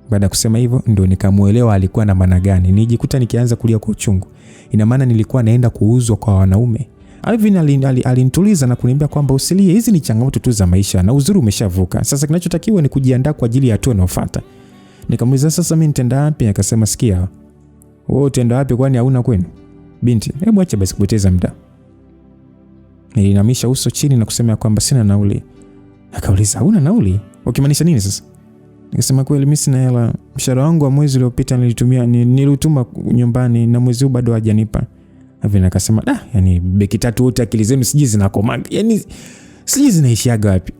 Baada ya kusema hivyo ndio nikamuelewa alikuwa na maana gani. Nijikuta nikianza kulia kwa uchungu. Ina maana nilikuwa naenda kuuzwa kwa wanaume. Alvin alinituliza na kuniambia kwamba usilie, hizi ni changamoto tu za maisha na uzuri umeshavuka. Sasa kinachotakiwa ni kujiandaa kwa ajili ya hatua inayofuata. Nikamuuliza sasa mimi nitaenda wapi? Akasema sikia, wewe utaenda wapi kwani hauna kwenu? Binti, hebu acha basi kupoteza muda. Nilinamisha uso chini na kusema kwamba sina nauli. Akauliza huna nauli? Ukimaanisha nini sasa? Nikasema kweli mimi sina hela. Mshahara wangu wa mwezi uliopita nilituma nyumbani na mwezi huu bado hajanipa. Alvin akasema yani beki tatu wote akili zenu siji zinakomaga. Yani siji zinaishiaga wapi?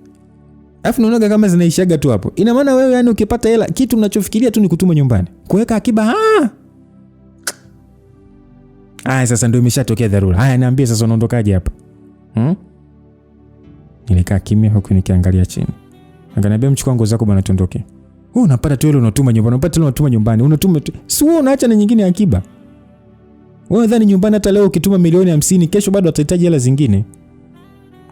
Alafu unaonaga kama zinaishiaga tu hapo. Ina maana wewe yani ukipata hela kitu unachofikiria tu ni kutuma nyumbani. Kuweka akiba sasa ndio imeshatokea dharura. Haya niambie sasa unaondokaje hapa? Nilikaa kimya huku nikiangalia chini. Akaniambia mchukua nguo zako bwana tuondoke. Wewe unapata tu ile unatuma nyumbani, unatuma tu. Si wewe unaacha na nyingine akiba. Wewe dhani nyumbani hata leo ukituma milioni 50 kesho bado utahitaji hela zingine.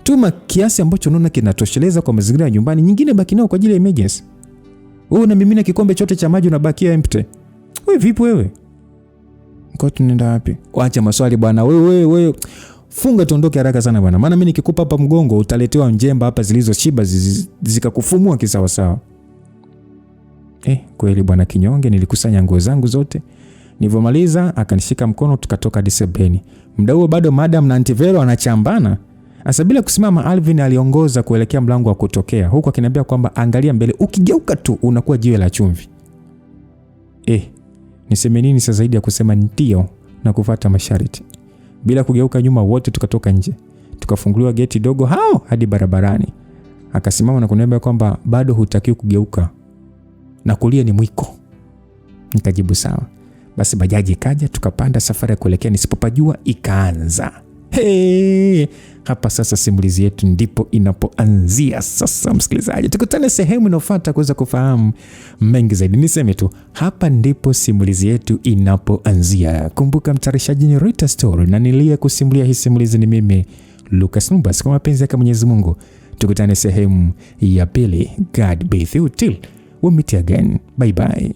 Tuma kiasi ambacho unaona kinatosheleza kwa mazingira ya nyumbani, nyingine baki nao kwa ajili ya emergency. Wewe unamimina kikombe chote cha maji unabakia empty. Wewe vipi wewe? Mko tunaenda wapi? Acha maswali bwana. Wewe funga tuondoke haraka sana bwana. Maana mimi nikikupa hapa mgongo utaletewa njemba hapa zilizoshiba zikakufumua kisawa sawa. Kweli bwana kinyonge, nilikusanya nguo zangu zote. Nilipomaliza akanishika mkono tukatoka disebeni. Muda huo bado madam na Antivero anachambana. Asa bila kusimama Alvin aliongoza kuelekea mlango wa kutokea huku akiniambia kwamba angalia mbele, ukigeuka tu unakuwa jiwe la chumvi. Niseme nini sasa zaidi ya kusema ndio na kufuata masharti. Bila kugeuka nyuma wote tukatoka nje. Tukafunguliwa geti dogo hadi barabarani. Akasimama na kuniambia kwamba bado hutakiwi kugeuka. Na kulia ni mwiko. Nikajibu sawa. Basi bajaji ikaja, tukapanda, safari ya kuelekea nisipopajua ikaanza. Hapa sasa simulizi yetu ndipo inapoanzia sasa msikilizaji. Tukutane sehemu inayofuata kuweza kufahamu mengi zaidi. Niseme tu hapa ndipo simulizi yetu inapoanzia. Kumbuka mtayarishaji ni Rita Story na nilie kusimulia hii simulizi ni mimi Lucas Numbers. Kwa mapenzi yake Mwenyezi Mungu tukutane sehemu ya pili. God be with you till we meet again. Bye bye.